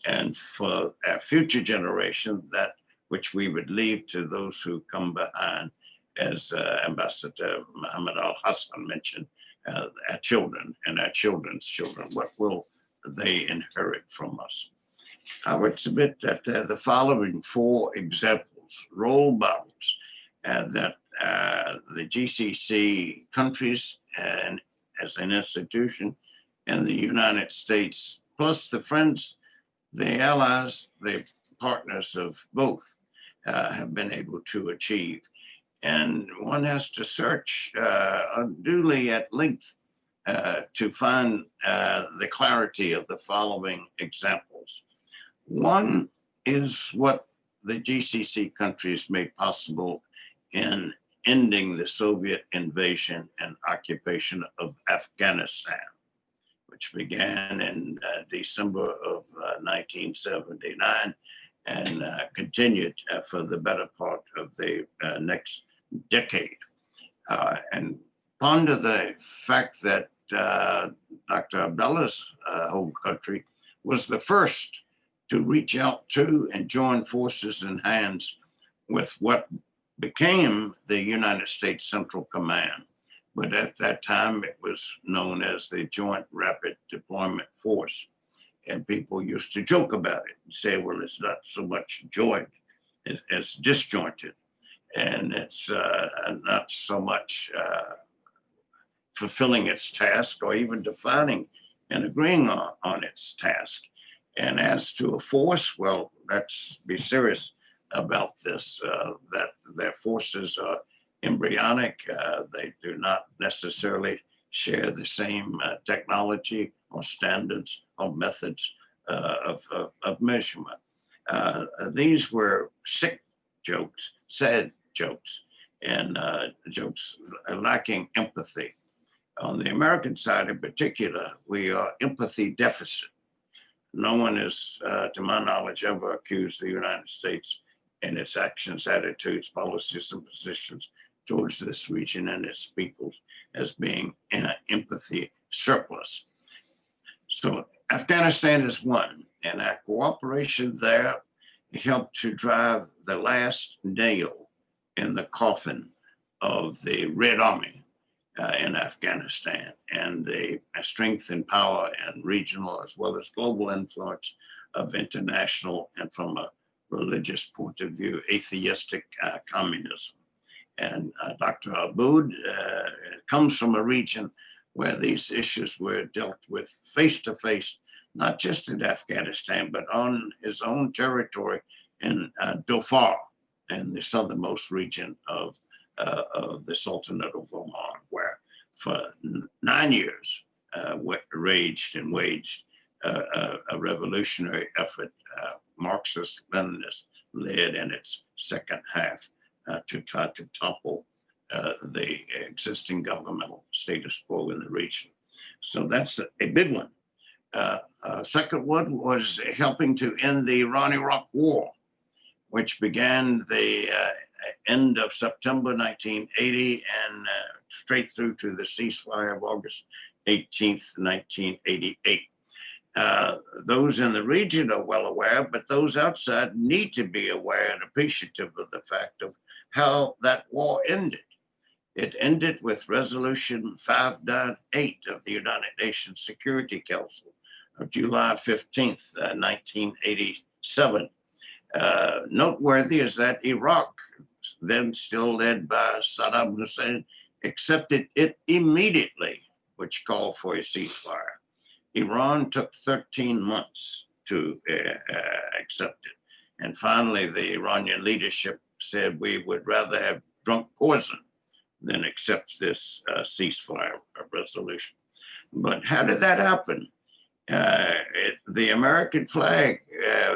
And for our future generation, that which we would leave to those who come behind, as Ambassador Mohamed Al-Hassan mentioned, our children and our children's children. What will they inherit from us? I would submit that the following four examples, role models, that the GCC countries and as an institution and the United States, plus the friends, the allies, the partners of both have been able to achieve. And one has to search unduly at length to find the clarity of the following examples. One is what the GCC countries made possible in ending the Soviet invasion and occupation of Afghanistan, which began in December of 1979 and continued for the better part of the next decade. And ponder the fact that Dr. Abdullah's home country was the first to reach out to and join forces and hands with what became the United States Central Command. But at that time, it was known as the Joint Rapid Deployment Force. And people used to joke about it and say, well, it's not so much joint as disjointed. And it's not so much fulfilling its task or even defining and agreeing on its task. And as to a force, well, let's be serious about this, that their forces are embryonic. They do not necessarily share the same technology or standards or methods of measurement. These were sick jokes, sad jokes, and jokes lacking empathy. On the American side in particular, we are empathy deficit. No one has, to my knowledge, ever accused the United States in its actions, attitudes, policies, and positions towards this region and its peoples as being empathy surplus. So Afghanistan is one, and our cooperation there helped to drive the last nail in the coffin of the Red Army in Afghanistan, and the strength and power and regional as well as global influence of international and from a religious point of view, atheistic communism. And Dr. Baabood comes from a region where these issues were dealt with face to face, not just in Afghanistan, but on his own territory in Dhofar, in the southernmost region of the Sultanate of Oman, where for 9 years raged and waged a revolutionary effort, Marxist-Leninist led in its second half to try to topple the existing governmental status quo in the region. So that's a big one. Second one was helping to end the Iran-Iraq War, which began the end of September 1980 and straight through to the ceasefire of August 18th, 1988. Those in the region are well aware, but those outside need to be aware and appreciative of the fact of how that war ended. It ended with Resolution 598 of the United Nations Security Council of July 15th, 1987. Noteworthy is that Iraq, then still led by Saddam Hussein, accepted it immediately, which called for a ceasefire. Iran took 13 months to accept it. And finally, the Iranian leadership said we would rather have drunk poison than accept this ceasefire resolution. But how did that happen? The American flag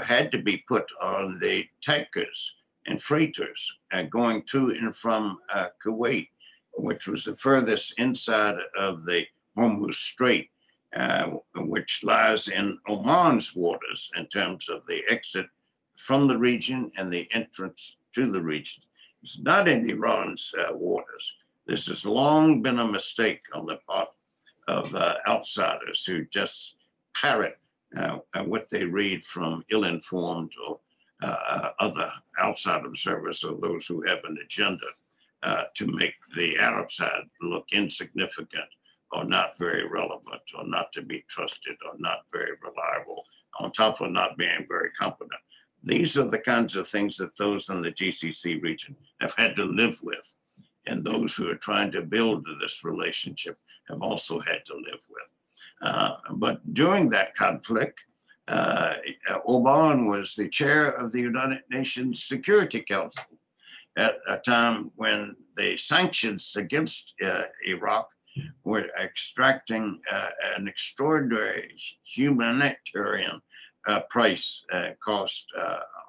had to be put on the tankers and freighters going to and from Kuwait, which was the furthest inside of the Hormuz Strait, which lies in Oman's waters in terms of the exit from the region and the entrance to the region. It's not in Iran's waters. This has long been a mistake on the part of outsiders who just parrot what they read from ill-informed or other outside observers or those who have an agenda to make the Arab side look insignificant or not very relevant or not to be trusted or not very reliable, on top of not being very competent. These are the kinds of things that those in the GCC region have had to live with. And those who are trying to build this relationship have also had to live with. But during that conflict, Oman was the chair of the United Nations Security Council at a time when the sanctions against Iraq were extracting an extraordinary humanitarian price cost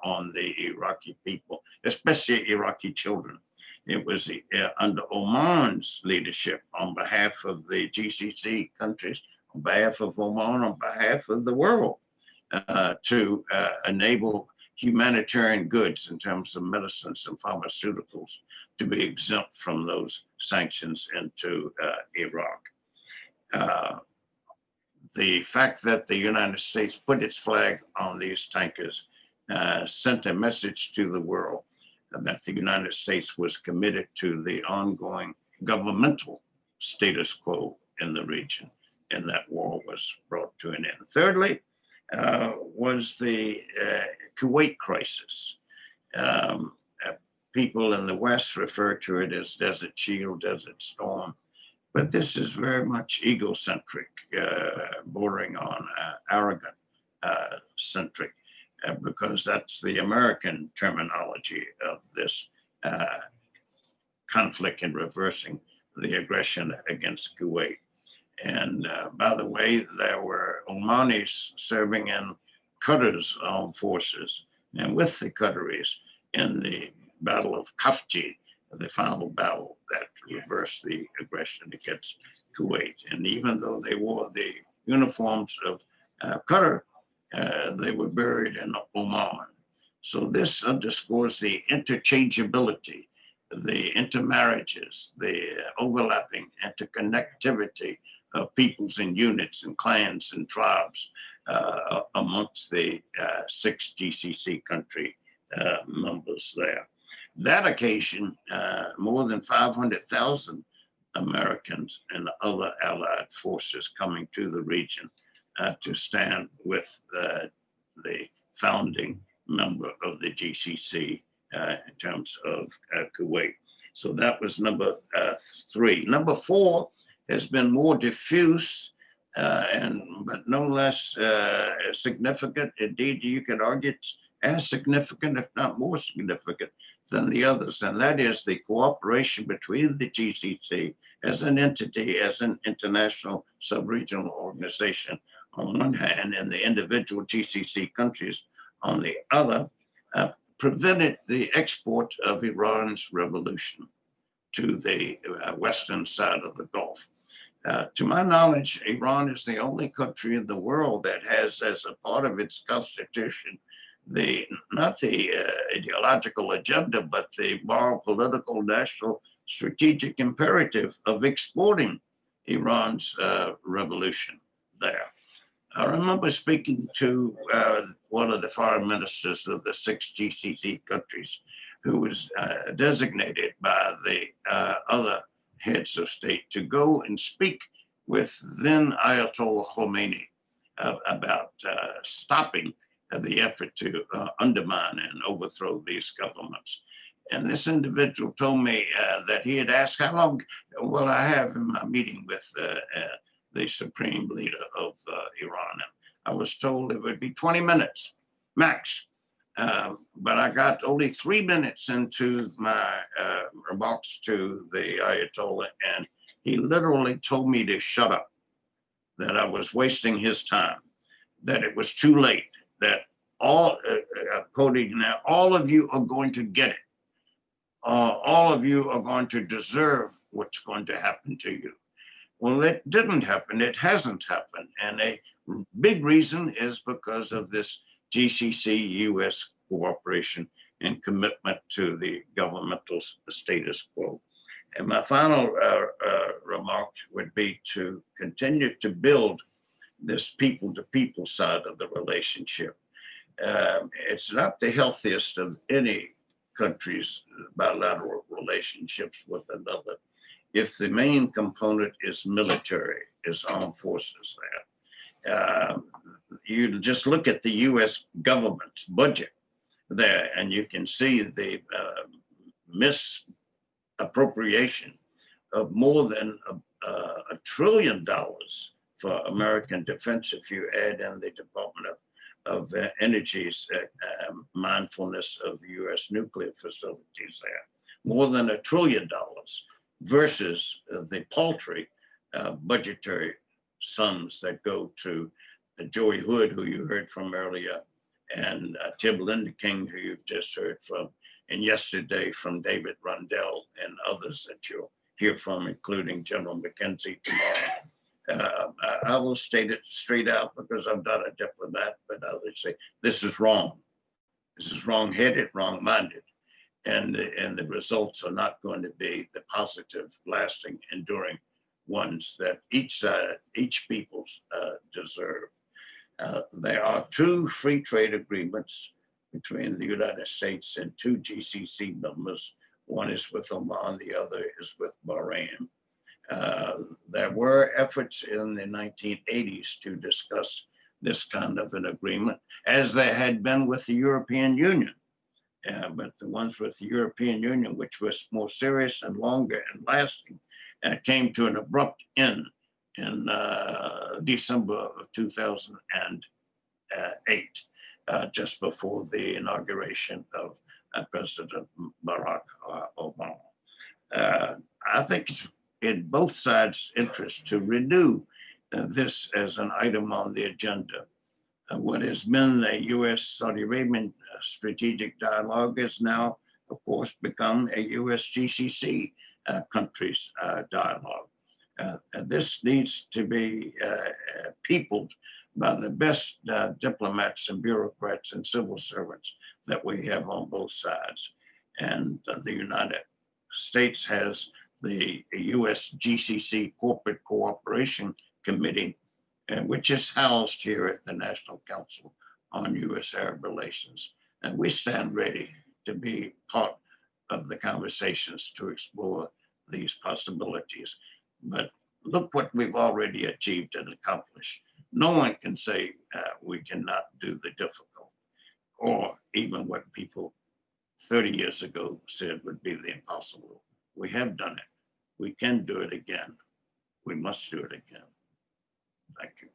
on the Iraqi people, especially Iraqi children. It was under Oman's leadership on behalf of the GCC countries, on behalf of Oman, on behalf of the world, to enable humanitarian goods in terms of medicines and pharmaceuticals to be exempt from those sanctions into Iraq. The fact that the United States put its flag on these tankers sent a message to the world that the United States was committed to the ongoing governmental status quo in the region, and that war was brought to an end. Thirdly, was the Kuwait Crisis. People in the West refer to it as Desert Shield, Desert Storm, but this is very much egocentric, bordering on arrogant centric, because that's the American terminology of this conflict in reversing the aggression against Kuwait. And by the way, there were Omanis serving in Qatar's armed forces and with the Qataris in the Battle of Khafji, the final battle that reversed the aggression against Kuwait. And even though they wore the uniforms of Qatar, they were buried in Oman. So this underscores the interchangeability, the intermarriages, the overlapping interconnectivity of peoples and units and clans and tribes amongst the 6 GCC country members there. That occasion, more than 500,000 Americans and other allied forces coming to the region to stand with the founding member of the GCC in terms of Kuwait. So that was number 3. Number 4 has been more diffuse, but no less significant. Indeed, you could argue it's as significant, if not more significant, than the others, and that is the cooperation between the GCC as an entity, as an international sub-regional organization on one hand, and the individual GCC countries on the other, prevented the export of Iran's revolution to the western side of the Gulf. To my knowledge, Iran is the only country in the world that has, as a part of its constitution, not the ideological agenda, but the moral, political, national, strategic imperative of exporting Iran's revolution there. I remember speaking to one of the foreign ministers of the 6 GCC countries, who was designated by the other heads of state to go and speak with then Ayatollah Khomeini about stopping the effort to undermine and overthrow these governments. And this individual told me that he had asked, how long will I have in my meeting with the supreme leader of Iran? And I was told it would be 20 minutes max. But I got only 3 minutes into my remarks to the Ayatollah, and he literally told me to shut up, that I was wasting his time, that it was too late, that all, quoting now, all of you are going to get it. All of you are going to deserve what's going to happen to you. Well, it didn't happen. It hasn't happened. And a big reason is because of this GCC-US cooperation and commitment to the governmental status quo. And my final remark would be to continue to build this people-to-people side of the relationship. It's not the healthiest of any country's bilateral relationships with another if the main component is military, is armed forces there. You just look at the US government's budget there, and you can see the misappropriation of more than $1 trillion for American defense if you add in the Department of Energy's mindfulness of US nuclear facilities there. More than $1 trillion versus the paltry budgetary sums that go to Joey Hood, who you heard from earlier, and Tib Lindeking, who you've just heard from, and yesterday from David Rundell and others that you'll hear from, including General McKenzie tomorrow. I will state it straight out because I'm not a diplomat, but I would say this is wrong. This is wrong-headed, wrong-minded, and the results are not going to be the positive, lasting, enduring ones that each side, each people deserve. There are 2 free trade agreements between the United States and 2 GCC members. One is with Oman, the other is with Bahrain. There were efforts in the 1980s to discuss this kind of an agreement, as there had been with the European Union. But the ones with the European Union, which was more serious and longer and lasting, came to an abrupt end in December of 2008, just before the inauguration of President Barack Obama. I think it's in both sides' interest to renew this as an item on the agenda. What has been a US-Saudi Arabian strategic dialogue has now, of course, become a US-GCC countries dialogue. This needs to be peopled by the best diplomats and bureaucrats and civil servants that we have on both sides. And the United States has the US-GCC Corporate Cooperation Committee, which is housed here at the National Council on US-Arab Relations. And we stand ready to be part of the conversations to explore these possibilities. But look what we've already achieved and accomplished. No one can say we cannot do the difficult, or even what people 30 years ago said would be the impossible. We have done it. We can do it again. We must do it again. Thank you.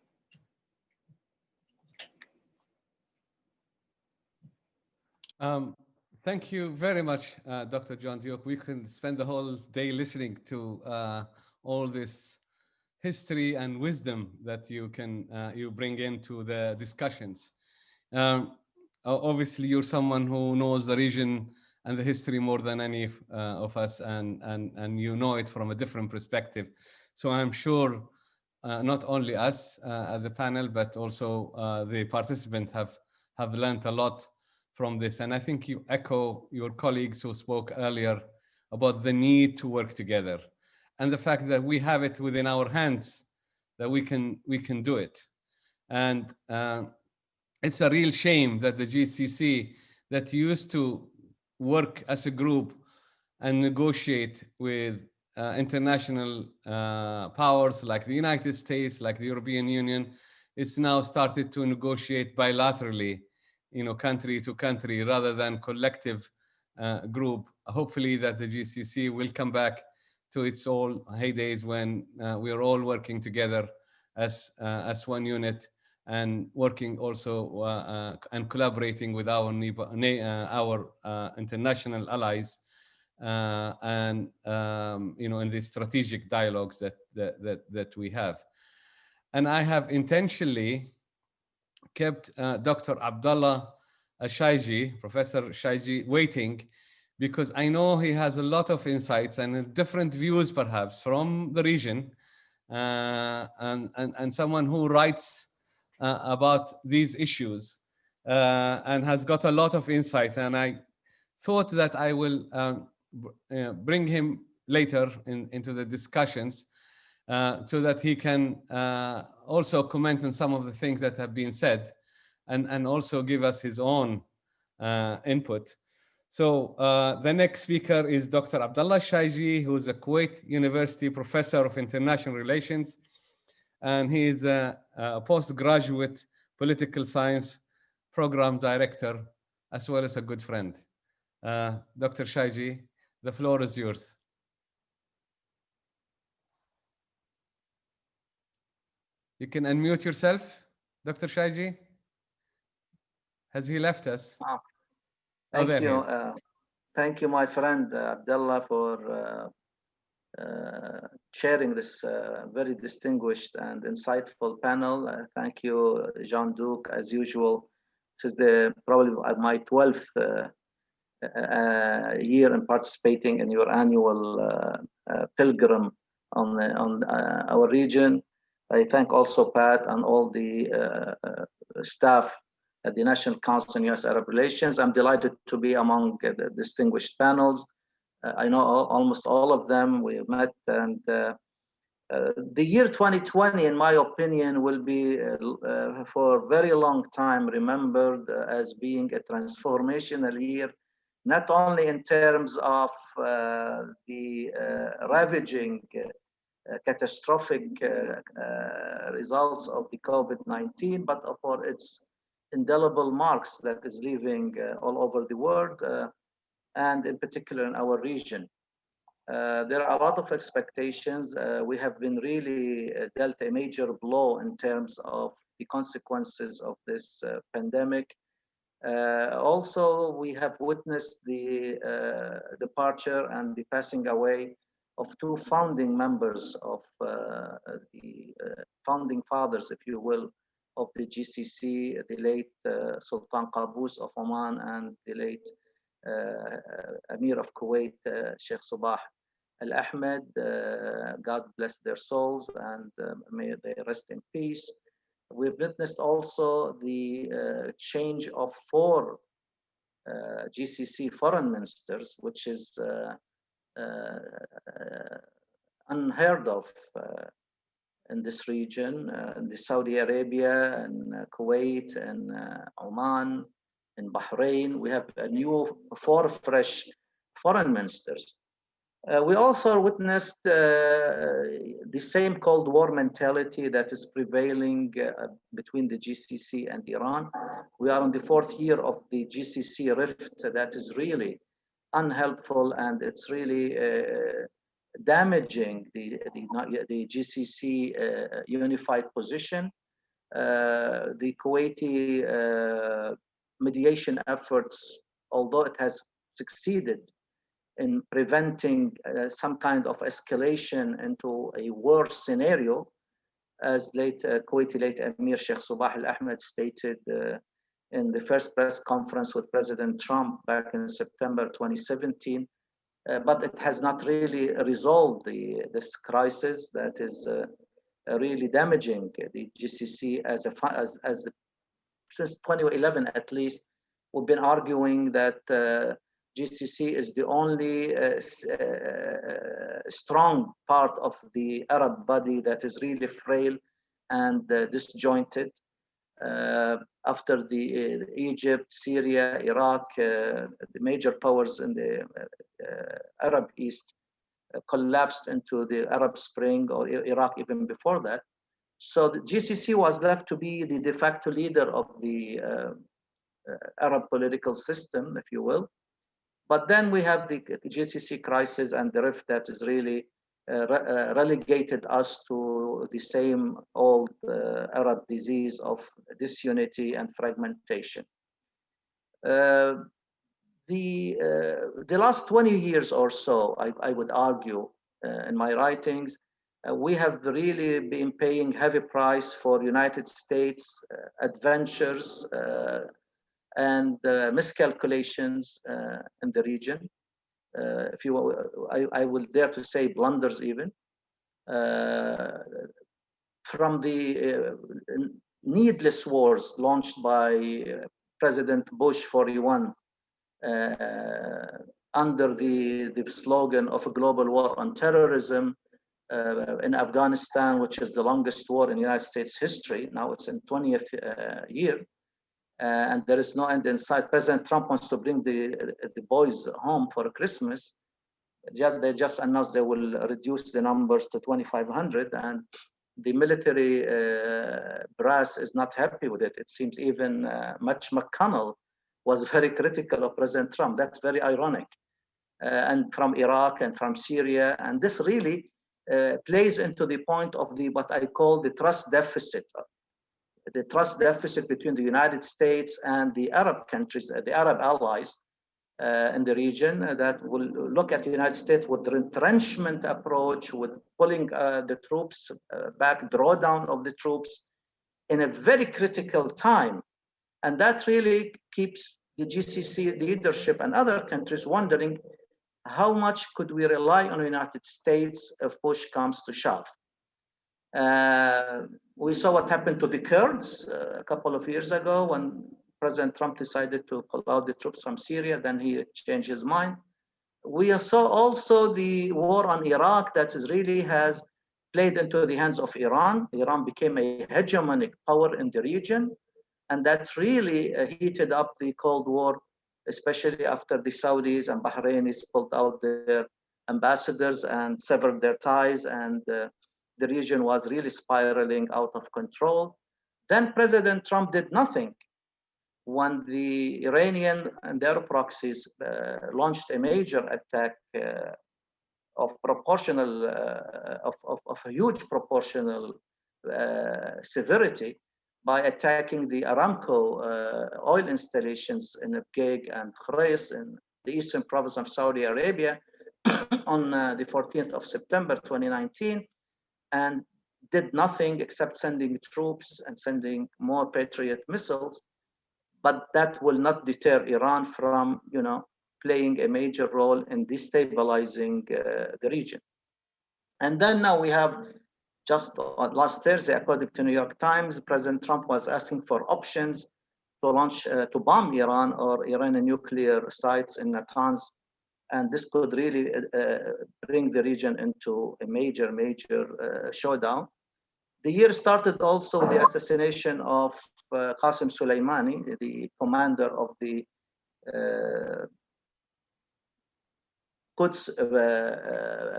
Thank you very much, Dr. John Duke. We can spend the whole day listening to all this history and wisdom that you bring into the discussions. Obviously, you're someone who knows the region and the history more than any of us, and you know it from a different perspective. So I'm sure not only us at the panel, but also the participants have learned a lot from this. And I think you echo your colleagues who spoke earlier about the need to work together and the fact that we have it within our hands, that we can do it. And it's a real shame that the GCC, that used to work as a group and negotiate with international powers like the United States, like the European Union, it's now started to negotiate bilaterally, country to country rather than collective group. Hopefully that the GCC will come back to its old heydays when we are all working together as one unit, and working also and collaborating with our international allies, and in the strategic dialogues that we have. And I have intentionally kept Dr. Abdullah Shaiji, Professor Shaiji, waiting, because I know he has a lot of insights and different views perhaps from the region, and someone who writes about these issues and has got a lot of insights. And I thought that I will bring him later into the discussions so that he can also comment on some of the things that have been said, and also give us his own input. So the next speaker is Dr. Abdullah Shaiji, who is a Kuwait University professor of international relations, and he is a postgraduate political science program director, as well as a good friend. Dr. Shaiji, the floor is yours. You can unmute yourself, Dr. Shaiji. Has he left us? Thank you. Thank you, my friend Abdullah, for sharing this very distinguished and insightful panel. Thank you, Jean-Duc, as usual. This is probably my 12th year in participating in your annual pilgrim on our region. I thank also Pat and all the staff at the National Council on U.S. Arab Relations. I'm delighted to be among the distinguished panels. I know almost all of them. We have met, and the year 2020, in my opinion, will be for a very long time remembered as being a transformational year, not only in terms of the ravaging, catastrophic results of the COVID-19, but for its indelible marks that is leaving all over the world, and in particular in our region. There are a lot of expectations. We have been really dealt a major blow in terms of the consequences of this pandemic. Also, we have witnessed the departure and the passing away of two founding members of the founding fathers, if you will, of the GCC, the late Sultan Qaboos of Oman and the late Emir of Kuwait, Sheikh Sabah Al-Ahmed. God bless their souls, and may they rest in peace. We've witnessed also the change of 4 GCC foreign ministers, which is unheard of in this region, in Saudi Arabia and Kuwait and Oman and Bahrain. We have a new 4 fresh foreign ministers. We also witnessed the same Cold War mentality that is prevailing between the GCC and Iran. We are in the 4th year of the GCC rift that is really unhelpful, and it's really damaging the GCC unified position. The Kuwaiti mediation efforts, although it has succeeded in preventing some kind of escalation into a worse scenario, as Kuwaiti late Emir Sheikh Sabah Al-Ahmed stated in the first press conference with President Trump back in September 2017, but it has not really resolved this crisis that is really damaging the GCC since 2011 at least. We've been arguing that GCC is the only strong part of the Arab body that is really frail and disjointed. After the Egypt, Syria, Iraq, the major powers in the Arab East collapsed into the Arab Spring, or Iraq even before that, So the GCC was left to be the de facto leader of the Arab political system, if you will. But then we have the GCC crisis and the rift that is really relegated us to the same old Arab disease of disunity and fragmentation. The last 20 years or so, I would argue in my writings, we have really been paying heavy price for United States adventures and miscalculations in the region. If you, I will dare to say blunders even. From the needless wars launched by President Bush 41 under the slogan of a global war on terrorism in Afghanistan, which is the longest war in United States history. Now it's in 20th year. And there is no end in sight. President Trump wants to bring the boys home for Christmas. They just announced they will reduce the numbers to 2,500, and the military brass is not happy with it. It seems even Mitch McConnell was very critical of President Trump. That's very ironic. And from Iraq and from Syria, and this really plays into the point of the what I call the trust deficit. The trust deficit between the United States and the Arab countries, the Arab allies in the region that will look at the United States with the retrenchment approach, with pulling the troops back, drawdown of the troops in a very critical time. And that really keeps the GCC leadership and other countries wondering how much could we rely on the United States if push comes to shove. We saw what happened to the Kurds a couple of years ago when President Trump decided to pull out the troops from Syria, then he changed his mind. We saw also the war on Iraq that really has played into the hands of Iran. Iran became a hegemonic power in the region, and that really heated up the Cold War, especially after the Saudis and Bahrainis pulled out their ambassadors and severed their ties, and the region was really spiraling out of control. Then President Trump did nothing when the Iranian and their proxies launched a major attack of a huge proportional severity by attacking the Aramco oil installations in Abqaiq and Khurais in the eastern province of Saudi Arabia on the 14th of September 2019. And did nothing except sending troops and sending more Patriot missiles, but that will not deter Iran from, playing a major role in destabilizing the region. And then now we have just last Thursday, according to New York Times, President Trump was asking for options to launch, to bomb Iran or Iranian nuclear sites in Natanz. And this could really bring the region into a major showdown. The year started also with the assassination of Qasem Soleimani, the commander of the Quds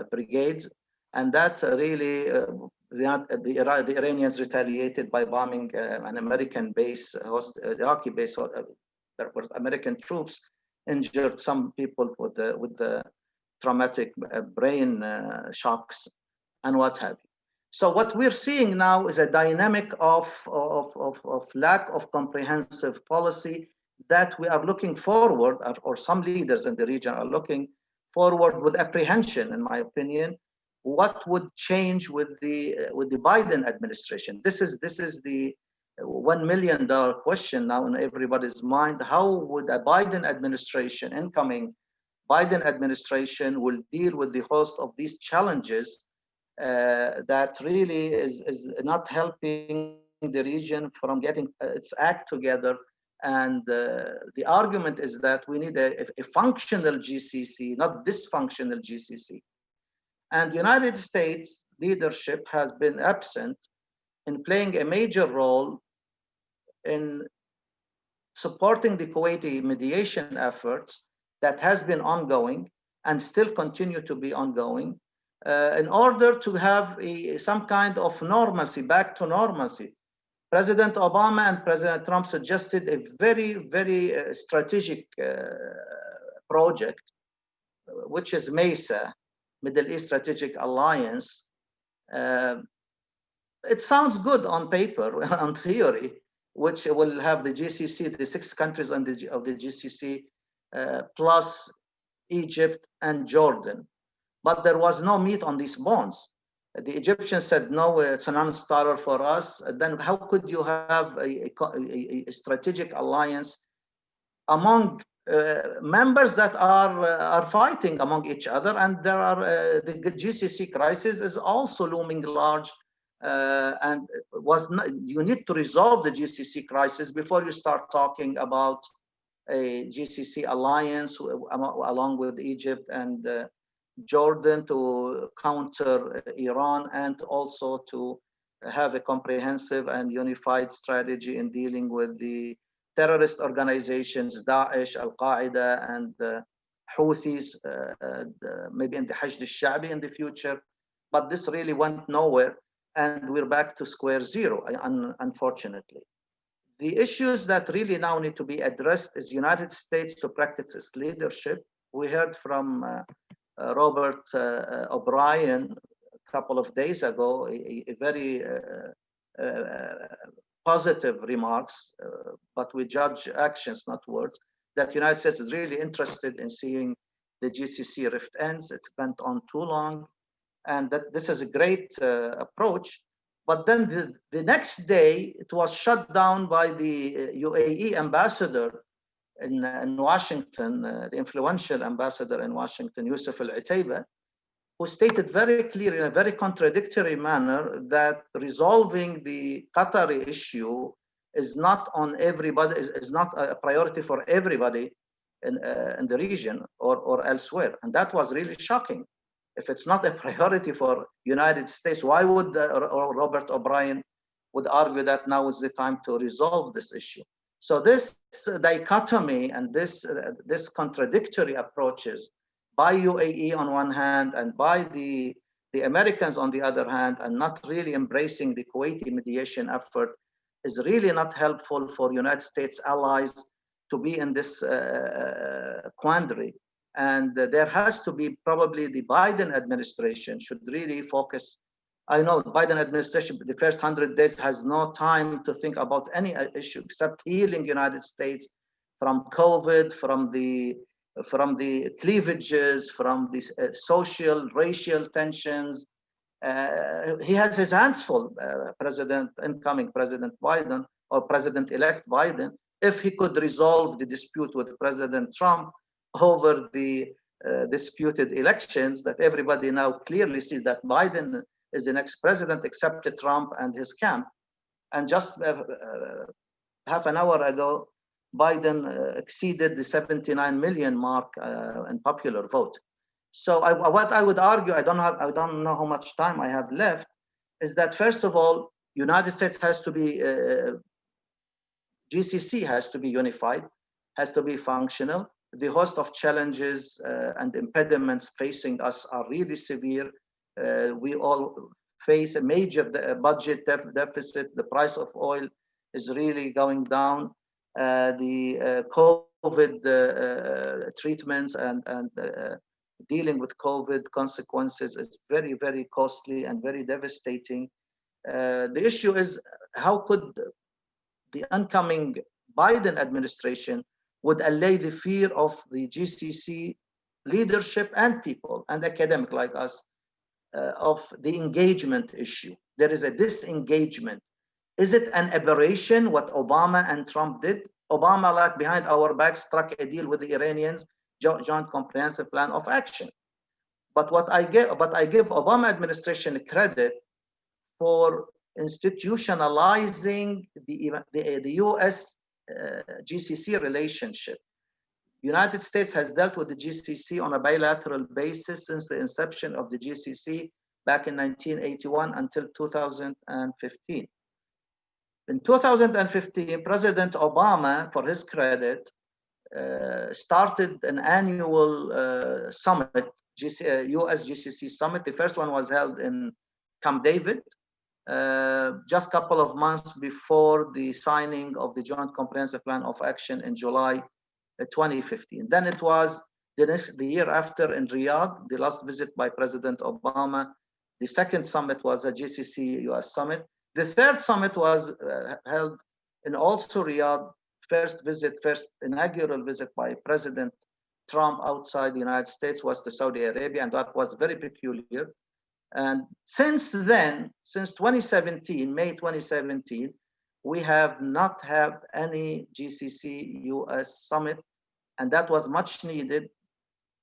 brigade, and that really the Iranians retaliated by bombing an American base, Iraqi base, where American troops injured some people with the traumatic brain shocks and what have you. So what we're seeing now is a dynamic of lack of comprehensive policy that we are looking forward, or some leaders in the region are looking forward with apprehension, in my opinion, what would change with the Biden administration. This is the $1 million question now in everybody's mind. How would a Biden administration, incoming Biden administration, will deal with the host of these challenges that really is not helping the region from getting its act together? And the argument is that we need a functional GCC, not dysfunctional GCC. And the United States leadership has been absent in playing a major role in supporting the Kuwaiti mediation efforts that has been ongoing and still continue to be ongoing. in order to have some kind of normalcy, back to normalcy. President Obama and President Trump suggested a very, very strategic project, which is MESA, Middle East Strategic Alliance. It sounds good on paper, on theory, which will have the GCC, the 6 countries of the GCC, plus Egypt and Jordan. But there was no meat on these bones. The Egyptians said, no, it's a non-starter for us. Then how could you have a strategic alliance among members that are fighting among each other? And there are the GCC crisis is also looming large, and you need to resolve the GCC crisis before you start talking about a GCC alliance along with Egypt and Jordan to counter Iran, and also to have a comprehensive and unified strategy in dealing with the terrorist organizations, Daesh, Al-Qaeda, and Houthis, maybe in the Hashd al-Sha'bi in the future. But this really went nowhere, and we're back to square zero, unfortunately. The issues that really now need to be addressed is United States to practice its leadership. We heard from Robert O'Brien a couple of days ago, a very positive remarks, but we judge actions, not words, that the United States is really interested in seeing the GCC rift ends. It's went on too long, and that this is a great approach. But then the next day, it was shut down by the UAE ambassador in Washington, the influential ambassador in Washington, Yusuf Al-Utaiba, who stated very clearly in a very contradictory manner that resolving the Qatari issue is not on everybody, is not a priority for everybody in the region or elsewhere. And that was really shocking. If it's not a priority for United States, why would Robert O'Brien would argue that now is the time to resolve this issue? So this dichotomy and this contradictory approaches by UAE on one hand and by the Americans on the other hand, and not really embracing the Kuwaiti mediation effort, is really not helpful for United States allies to be in this quandary. And there has to be, probably the Biden administration should really focus. I know the Biden administration, the first 100 days has no time to think about any issue except healing United States from COVID, from the cleavages, from the social, racial tensions. He has his hands full, incoming President Biden or President-elect Biden, if he could resolve the dispute with President Trump over the disputed elections, that everybody now clearly sees that Biden is the next president except Trump and his camp. And just half an hour ago, Biden exceeded the 79 million mark in popular vote. So what I would argue, I don't know how much time I have left, is that first of all, United States has to be, GCC has to be unified, has to be functional. The host of challenges and impediments facing us are really severe. We all face a major budget deficit. The price of oil is really going down. The COVID treatments and dealing with COVID consequences is very, very costly and very devastating. The issue is, how could the incoming Biden administration would allay the fear of the GCC leadership and people and academics like us of the engagement issue? There is a disengagement. Is it an aberration what Obama and Trump did? Obama, like behind our backs, struck a deal with the Iranians, joint comprehensive plan of action. But I give Obama administration credit for institutionalizing the U.S. GCC relationship. United States has dealt with the GCC on a bilateral basis since the inception of the GCC back in 1981 until 2015. In 2015, President Obama, for his credit, started an annual summit, US GCC summit. The first one was held in Camp David, just a couple of months before the signing of the Joint Comprehensive Plan of Action in July 2015. Then it was the year after in Riyadh, the last visit by President Obama. The second summit was a GCC US summit. The third summit was held in also Riyadh, first inaugural visit by President Trump outside the United States was to Saudi Arabia, and that was very peculiar. And since then, since 2017, May 2017, we have not had any GCC US summit, and that was much needed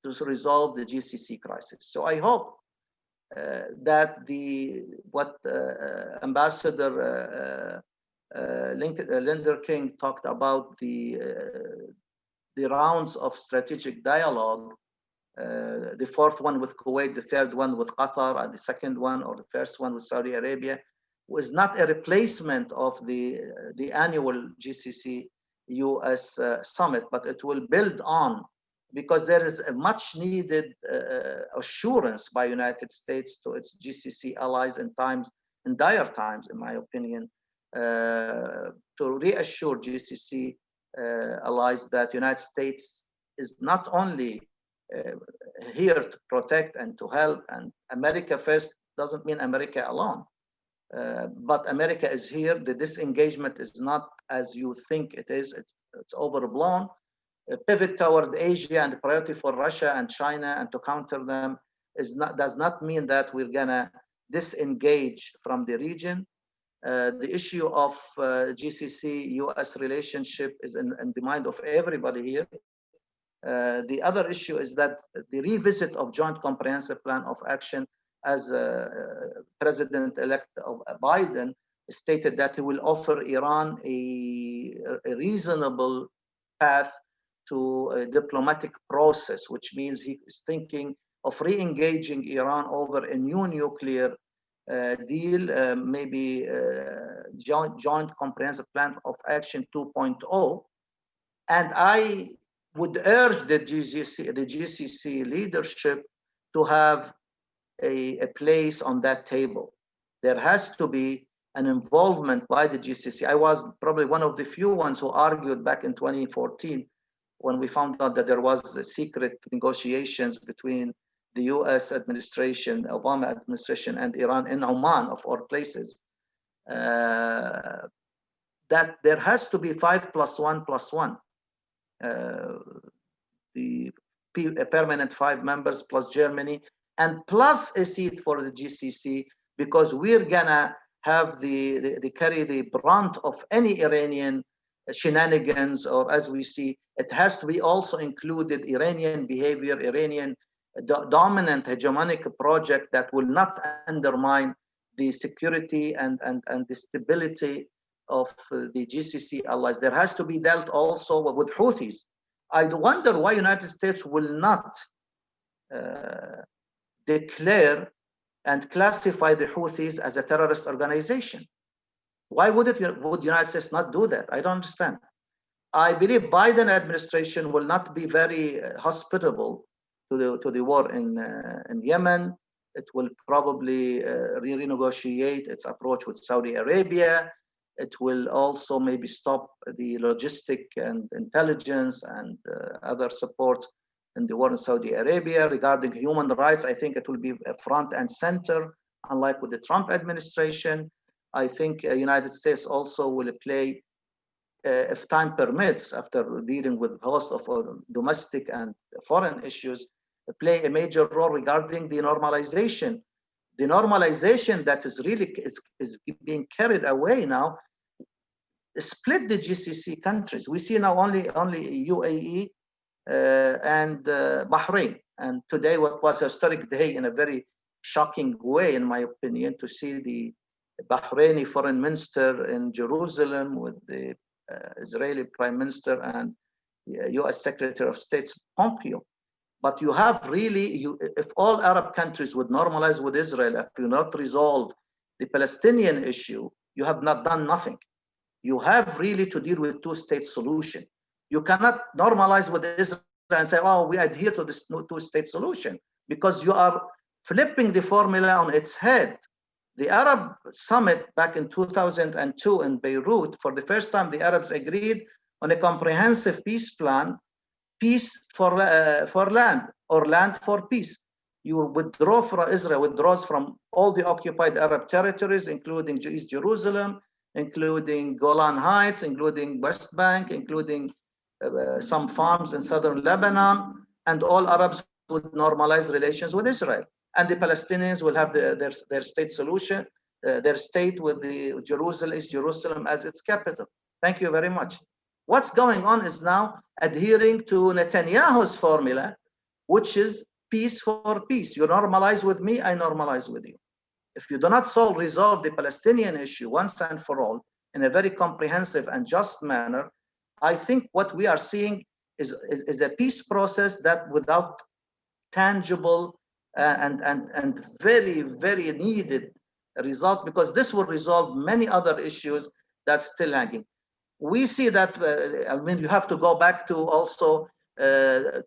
to resolve the GCC crisis. So I hope that what Ambassador Linder King talked about, the rounds of strategic dialogue, the fourth one with Kuwait, the third one with Qatar, and the second one or the first one with Saudi Arabia, was not a replacement of the annual GCC US summit, but it will build on, because there is a much needed assurance by United States to its GCC allies in dire times, in my opinion, to reassure GCC allies that United States is not only here to protect and to help, and America first doesn't mean America alone, but America is here. The disengagement is not as you think it is. It's overblown. Pivot toward Asia and the priority for Russia and China and to counter them does not mean that we're gonna disengage from the region. The issue of GCC US relationship is in the mind of everybody here. The other issue is that the revisit of Joint Comprehensive Plan of Action, as President-elect Biden stated that he will offer Iran a reasonable path to a diplomatic process, which means he is thinking of re-engaging Iran over a new nuclear deal, maybe Joint Comprehensive Plan of Action 2.0. And I would urge the GCC leadership to have a place on that table. There has to be an involvement by the GCC. I was probably one of the few ones who argued back in 2014 when we found out that there was the secret negotiations between the US administration, Obama administration, and Iran in Oman, of all places, that there has to be 5+1+1. The permanent 5 members plus Germany, and plus a seat for the GCC, because we're gonna have the carry the brunt of any Iranian shenanigans, or as we see, it has to be also included Iranian behavior, Iranian dominant hegemonic project that will not undermine the security and the stability of the GCC allies. There has to be dealt also with Houthis. I wonder why United States will not declare and classify the Houthis as a terrorist organization. Why would United States not do that? I don't understand. I believe Biden administration will not be very hospitable to the war in Yemen. It will probably renegotiate its approach with Saudi Arabia. It will also maybe stop the logistic and intelligence and other support in the war in Saudi Arabia. Regarding human rights, I think it will be front and center, unlike with the Trump administration. I think United States also will play, if time permits, after dealing with a host of domestic and foreign issues, play a major role regarding the normalization. The normalization that is really is being carried away now, split the GCC countries. We see now only UAE and Bahrain. And today, what was a historic day in a very shocking way, in my opinion, to see the Bahraini foreign minister in Jerusalem with the Israeli prime minister and US Secretary of State Pompeo. But you have really, if all Arab countries would normalize with Israel, if you not resolve the Palestinian issue, you have not done nothing. You have really to deal with two-state solution. You cannot normalize with Israel and say, oh, we adhere to this two-state solution, because you are flipping the formula on its head. The Arab Summit back in 2002 in Beirut, for the first time, the Arabs agreed on a comprehensive peace plan, peace for land, or land for peace. Israel withdraws from all the occupied Arab territories, including East Jerusalem, including Golan Heights, including West Bank, including some farms in southern Lebanon, and all Arabs would normalize relations with Israel. And the Palestinians will have their state solution, their state with the East Jerusalem as its capital. Thank you very much. What's going on is now adhering to Netanyahu's formula, which is peace for peace. You normalize with me, I normalize with you. If you do not resolve the Palestinian issue once and for all in a very comprehensive and just manner, I think what we are seeing is a peace process that without tangible and very, very needed results, because this will resolve many other issues that's still hanging. We see that, you have to go back to also the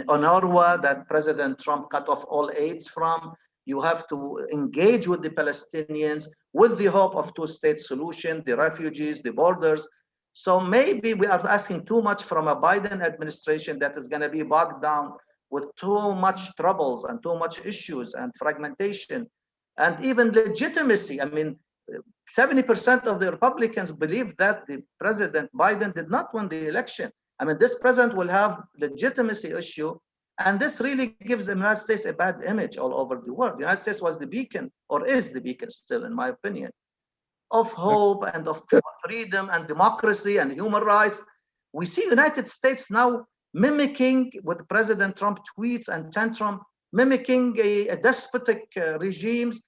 UNRWA that President Trump cut off all aids from. You have to engage with the Palestinians with the hope of two-state solution, the refugees, the borders. So maybe we are asking too much from a Biden administration that is going to be bogged down with too much troubles and too much issues and fragmentation and even legitimacy. 70% of the Republicans believe that the President Biden did not win the election. This president will have legitimacy issue, and this really gives the United States a bad image all over the world. The United States was the beacon, or is the beacon still, in my opinion, of hope and of freedom and democracy and human rights. We see United States now mimicking, with President Trump tweets and tantrum, mimicking a despotic regimes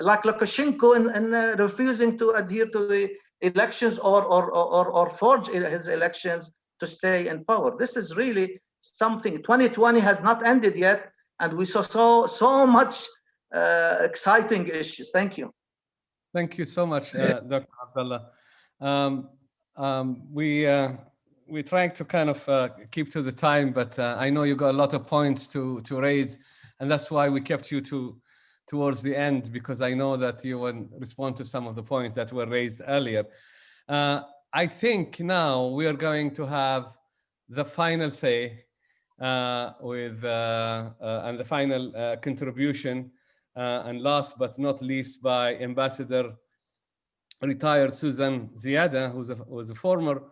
like Lukashenko and refusing to adhere to the elections or forge his elections to stay in power. This is really something. 2020 has not ended yet, and we saw so much exciting issues. Thank you. Thank you so much, Dr. Abdullah. We're trying to kind of keep to the time, but I know you got a lot of points to raise, and that's why we kept you towards the end, because I know that you will respond to some of the points that were raised earlier. I think now we are going to have the final say and the final contribution, and last but not least, by Ambassador retired Susan Ziada, who was a former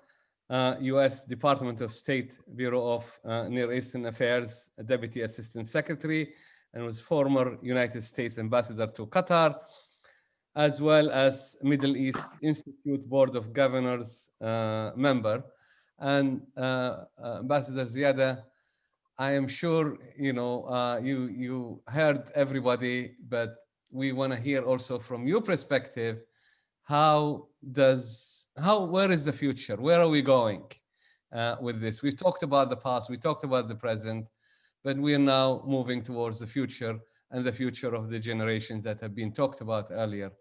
U.S. Department of State Bureau of Near Eastern Affairs Deputy Assistant Secretary, and was former United States Ambassador to Qatar, as well as Middle East Institute Board of Governors member. And Ambassador Ziada, I am sure you heard everybody, but we want to hear also from your perspective, where is the future? Where are we going with this? We've talked about the past, we talked about the present, but we are now moving towards the future, and the future of the generations that have been talked about earlier.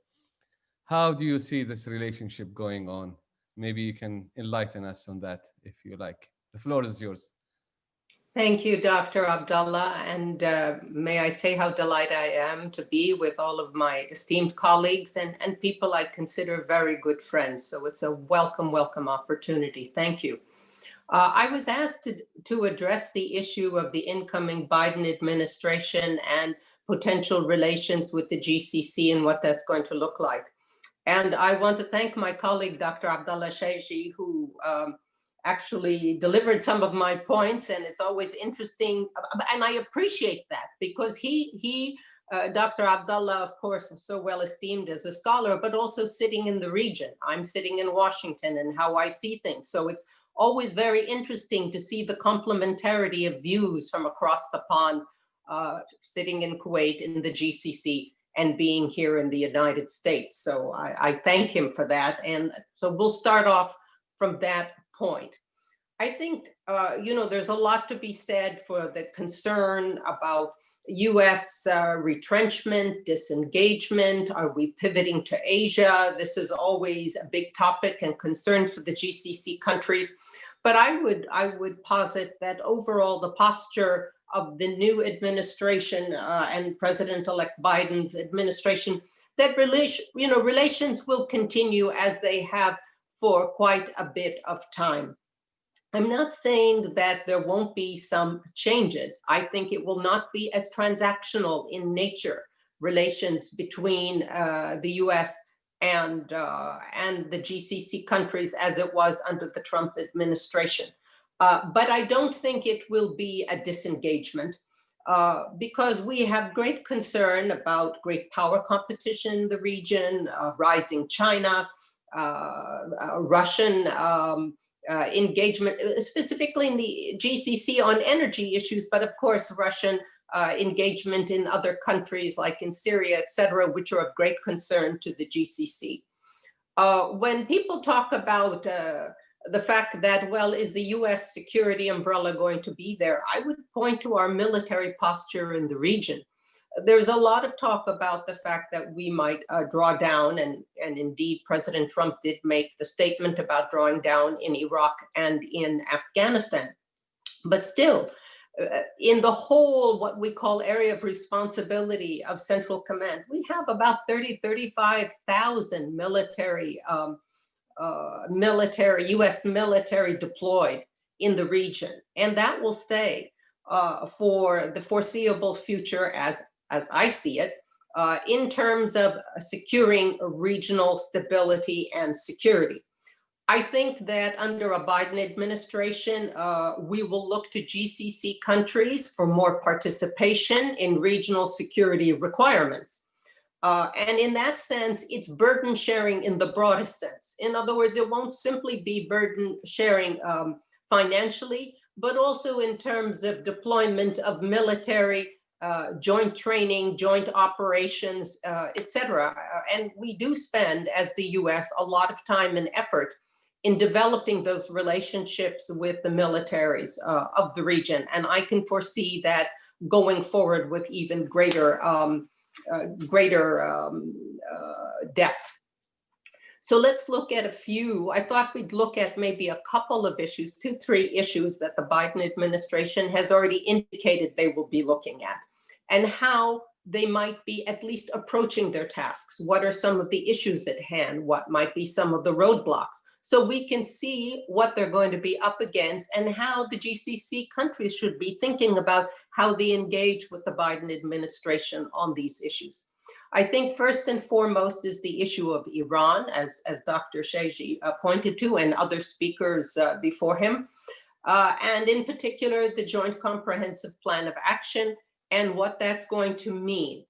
How do you see this relationship going on? Maybe you can enlighten us on that, if you like. The floor is yours. Thank you, Dr. Abdullah, and may I say how delighted I am to be with all of my esteemed colleagues and people I consider very good friends. So it's a welcome opportunity. Thank you. I was asked to address the issue of the incoming Biden administration and potential relations with the GCC and what that's going to look like. And I want to thank my colleague, Dr. Abdullah Shaiji, who actually delivered some of my points, and it's always interesting, and I appreciate that, because Dr. Abdullah, of course, is so well esteemed as a scholar, but also sitting in the region. I'm sitting in Washington and how I see things. So it's always very interesting to see the complementarity of views from across the pond, sitting in Kuwait, in the GCC, and being here in the United States. So I thank him for that. And so we'll start off from that point. I think, there's a lot to be said for the concern about US retrenchment, disengagement. Are we pivoting to Asia? This is always a big topic and concern for the GCC countries. But I would posit that overall the posture of the new administration and President-elect Biden's administration, that relations will continue as they have for quite a bit of time. I'm not saying that there won't be some changes. I think it will not be as transactional in nature, relations between the US and the GCC countries as it was under the Trump administration. But I don't think it will be a disengagement because we have great concern about great power competition in the region, rising China, Russian engagement, specifically in the GCC on energy issues, but of course, Russian engagement in other countries like in Syria, et cetera, which are of great concern to the GCC. When people talk about the fact that, well, is the US security umbrella going to be there? I would point to our military posture in the region. There's a lot of talk about the fact that we might draw down, and indeed President Trump did make the statement about drawing down in Iraq and in Afghanistan. But still, in the whole, what we call area of responsibility of Central Command, we have about 35,000 military, US military deployed in the region. And that will stay for the foreseeable future as I see it, in terms of securing regional stability and security. I think that under a Biden administration, we will look to GCC countries for more participation in regional security requirements. And in that sense, it's burden sharing in the broadest sense. In other words, it won't simply be burden sharing financially, but also in terms of deployment of military, joint training, joint operations, et cetera. And we do spend, as the US, a lot of time and effort in developing those relationships with the militaries of the region. And I can foresee that going forward with even greater, depth. So let's look at a few. I thought we'd look at maybe a couple of issues, 2-3 issues that the Biden administration has already indicated they will be looking at, and how they might be at least approaching their tasks. What are some of the issues at hand? What might be some of the roadblocks? So we can see what they're going to be up against and how the GCC countries should be thinking about how they engage with the Biden administration on these issues. I think first and foremost is the issue of Iran, as Dr. Shaiji pointed to, and other speakers before him, and in particular, the Joint Comprehensive Plan of Action and what that's going to mean.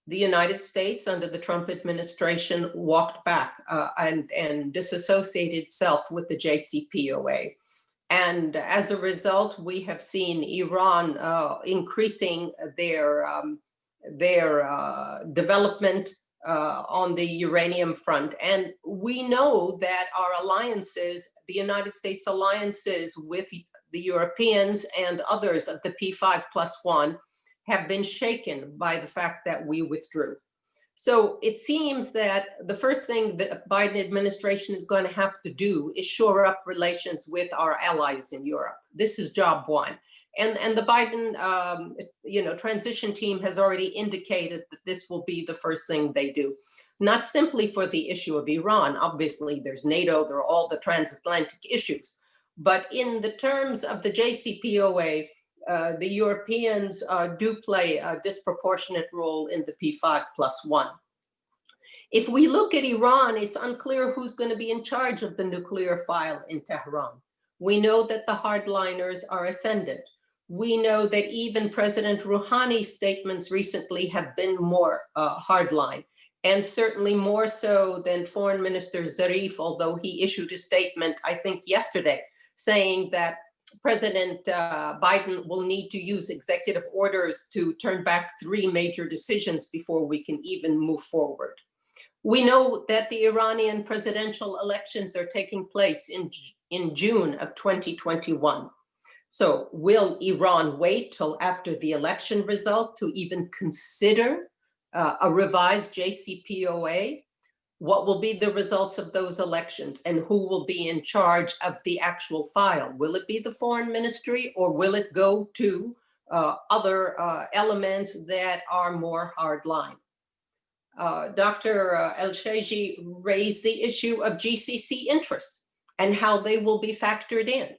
The United States under the Trump administration walked back and disassociated itself with the JCPOA. And as a result, we have seen Iran increasing their development on the uranium front. And we know that our alliances, the United States alliances with the Europeans and others of the P5+1 have been shaken by the fact that we withdrew. So it seems that the first thing the Biden administration is going to have to do is shore up relations with our allies in Europe. This is job one. And the Biden transition team has already indicated that this will be the first thing they do. Not simply for the issue of Iran. Obviously, there's NATO, there are all the transatlantic issues. But in the terms of the JCPOA, the Europeans do play a disproportionate role in the P5+1. If we look at Iran, it's unclear who's going to be in charge of the nuclear file in Tehran. We know that the hardliners are ascendant. We know that even President Rouhani's statements recently have been more hardline, and certainly more so than Foreign Minister Zarif, although he issued a statement, I think yesterday, saying that President Biden will need to use executive orders to turn back 3 major decisions before we can even move forward. We know that the Iranian presidential elections are taking place in June of 2021. So will Iran wait till after the election result to even consider a revised JCPOA? What will be the results of those elections, and who will be in charge of the actual file? Will it be the foreign ministry, or will it go to other elements that are more hardline? Dr. Al-Shaiji raised the issue of GCC interests and how they will be factored in.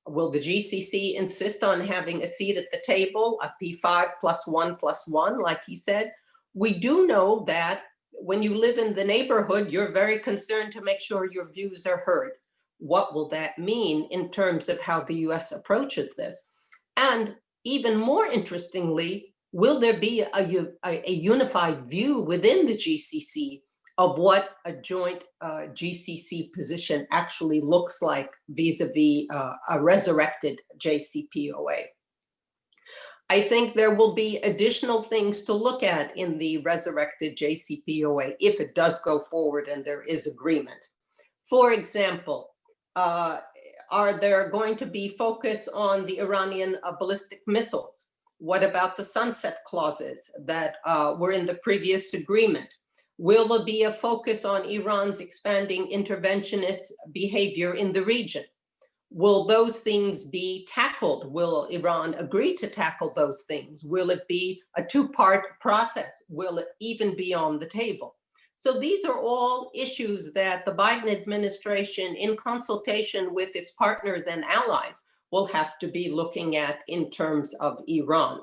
Will the GCC insist on having a seat at the table, a P5 +1 like he said? We do know that when you live in the neighborhood, you're very concerned to make sure your views are heard. What will that mean in terms of how the US approaches this? And even more interestingly, will there be a unified view within the GCC of what a joint GCC position actually looks like vis-a-vis a resurrected JCPOA? I think there will be additional things to look at in the resurrected JCPOA if it does go forward and there is agreement. For example, are there going to be focus on the Iranian ballistic missiles? What about the sunset clauses that were in the previous agreement? Will there be a focus on Iran's expanding interventionist behavior in the region? Will those things be tackled? Will Iran agree to tackle those things? Will it be a two-part process? Will it even be on the table? So these are all issues that the Biden administration, in consultation with its partners and allies, will have to be looking at in terms of Iran.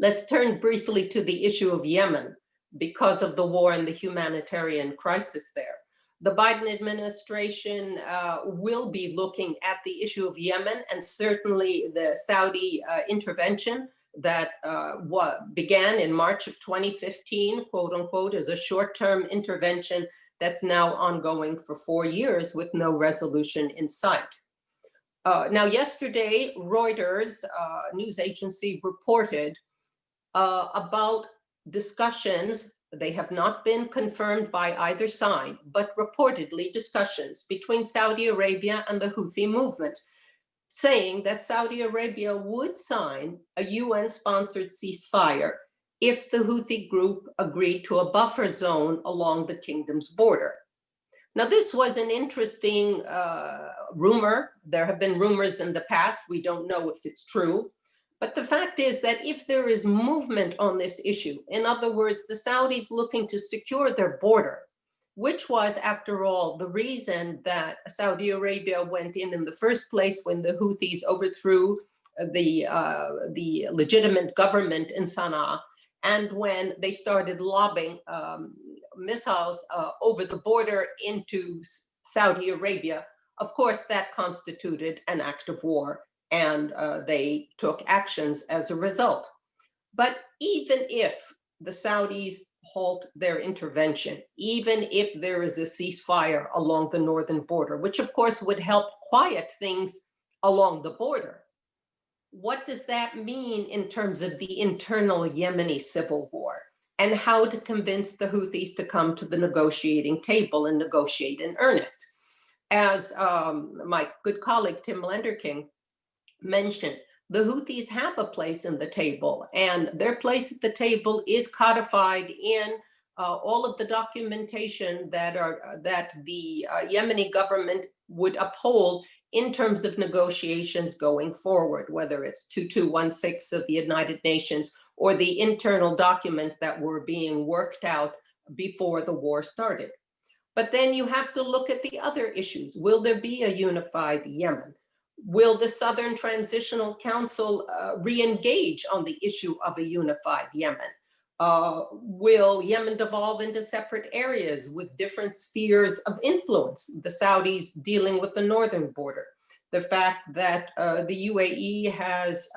Let's turn briefly to the issue of Yemen because of the war and the humanitarian crisis there. The Biden administration will be looking at the issue of Yemen, and certainly the Saudi intervention that began in March of 2015, quote unquote, as a short-term intervention that's now ongoing for 4 years with no resolution in sight. Now, yesterday, Reuters news agency reported about discussions. They have not been confirmed by either side, but reportedly discussions between Saudi Arabia and the Houthi movement, saying that Saudi Arabia would sign a UN-sponsored ceasefire if the Houthi group agreed to a buffer zone along the kingdom's border. Now, this was an interesting rumor. There have been rumors in the past. We don't know if it's true. But the fact is that if there is movement on this issue, in other words, the Saudis looking to secure their border, which was, after all, the reason that Saudi Arabia went in the first place when the Houthis overthrew the legitimate government in Sana'a, and when they started lobbing missiles over the border into Saudi Arabia, of course, that constituted an act of war. And they took actions as a result. But even if the Saudis halt their intervention, even if there is a ceasefire along the northern border, which of course would help quiet things along the border, what does that mean in terms of the internal Yemeni civil war and how to convince the Houthis to come to the negotiating table and negotiate in earnest? As my good colleague Tim Lenderking mentioned, the Houthis have a place in the table, and their place at the table is codified in all of the documentation that the Yemeni government would uphold in terms of negotiations going forward, whether it's 2216 of the United Nations or the internal documents that were being worked out before the war started. But then you have to look at the other issues. Will there be a unified Yemen? Will the Southern Transitional Council re-engage on the issue of a unified Yemen? Will Yemen devolve into separate areas with different spheres of influence? The Saudis dealing with the northern border. The fact that the UAE has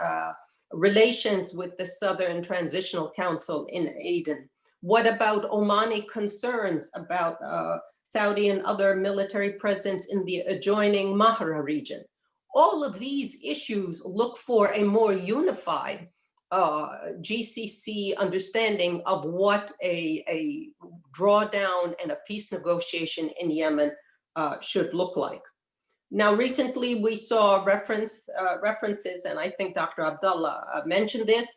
relations with the Southern Transitional Council in Aden. What about Omani concerns about Saudi and other military presence in the adjoining Mahra region? All of these issues look for a more unified GCC understanding of what a drawdown and a peace negotiation in Yemen should look like. Now, recently we saw references, and I think Dr. Abdullah mentioned this,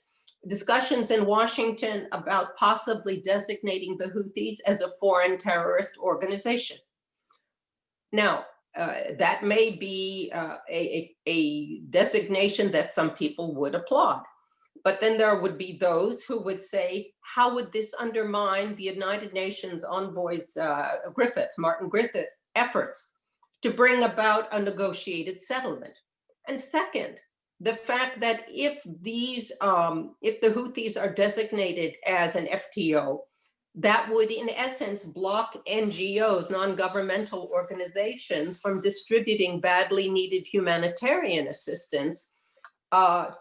discussions in Washington about possibly designating the Houthis as a foreign terrorist organization. Now, that may be a designation that some people would applaud. But then there would be those who would say, how would this undermine the United Nations envoy's Martin Griffith's efforts to bring about a negotiated settlement? And second, the fact that if the Houthis are designated as an FTO, that would in essence block NGOs, non-governmental organizations, from distributing badly needed humanitarian assistance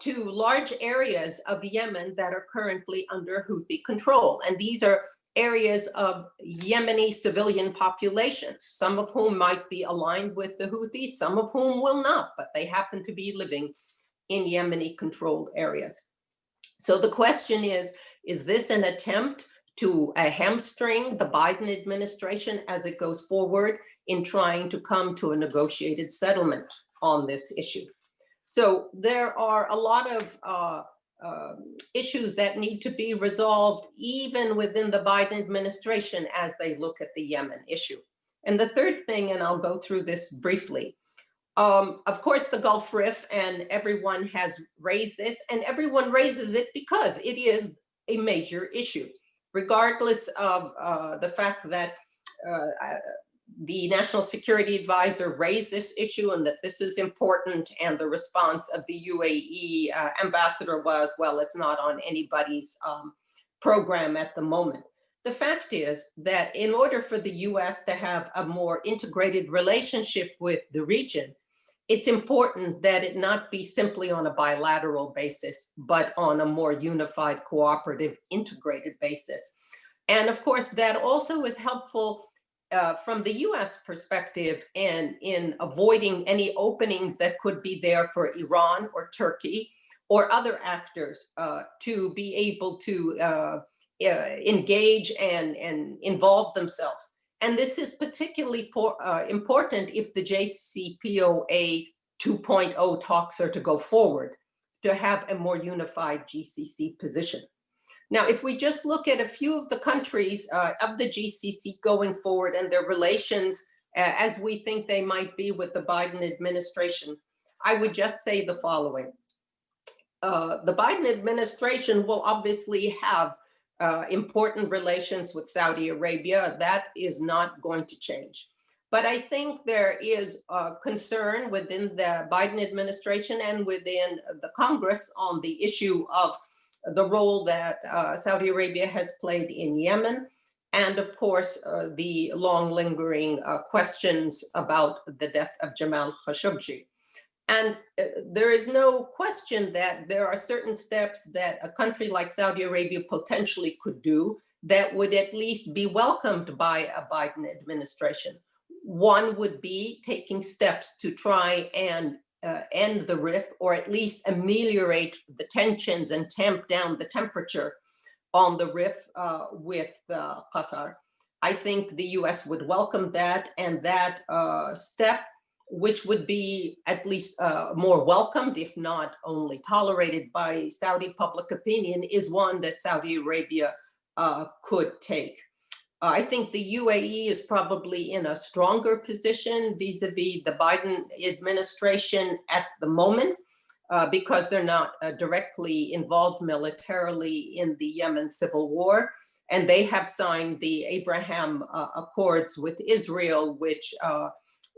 to large areas of Yemen that are currently under Houthi control. And these are areas of Yemeni civilian populations, some of whom might be aligned with the Houthis, some of whom will not, but they happen to be living in Yemeni controlled areas. So the question is this an attempt to hamstring the Biden administration as it goes forward in trying to come to a negotiated settlement on this issue? So there are a lot of issues that need to be resolved even within the Biden administration as they look at the Yemen issue. And the third thing, and I'll go through this briefly, of course, the Gulf Rift, and everyone has raised this, and everyone raises it because it is a major issue, regardless of the fact that the National Security Advisor raised this issue and that this is important, and the response of the UAE ambassador was, well, it's not on anybody's program at the moment. The fact is that in order for the US to have a more integrated relationship with the region, it's important that it not be simply on a bilateral basis, but on a more unified, cooperative, integrated basis. And of course, that also is helpful from the US perspective and in avoiding any openings that could be there for Iran or Turkey or other actors to be able to engage and involve themselves. And this is particularly important if the JCPOA 2.0 talks are to go forward, to have a more unified GCC position. Now, if we just look at a few of the countries of the GCC going forward and their relations as we think they might be with the Biden administration, I would just say the following. The Biden administration will obviously have important relations with Saudi Arabia. That is not going to change. But I think there is concern within the Biden administration and within the Congress on the issue of the role that Saudi Arabia has played in Yemen, and of course, the long lingering questions about the death of Jamal Khashoggi. And there is no question that there are certain steps that a country like Saudi Arabia potentially could do that would at least be welcomed by a Biden administration. One would be taking steps to try and end the rift, or at least ameliorate the tensions and tamp down the temperature on the rift with Qatar. I think the US would welcome that, and that step, which would be at least more welcomed, if not only tolerated by Saudi public opinion, is one that Saudi Arabia could take. I think the UAE is probably in a stronger position vis-a-vis the Biden administration at the moment because they're not directly involved militarily in the Yemen civil war. And they have signed the Abraham Accords with Israel, which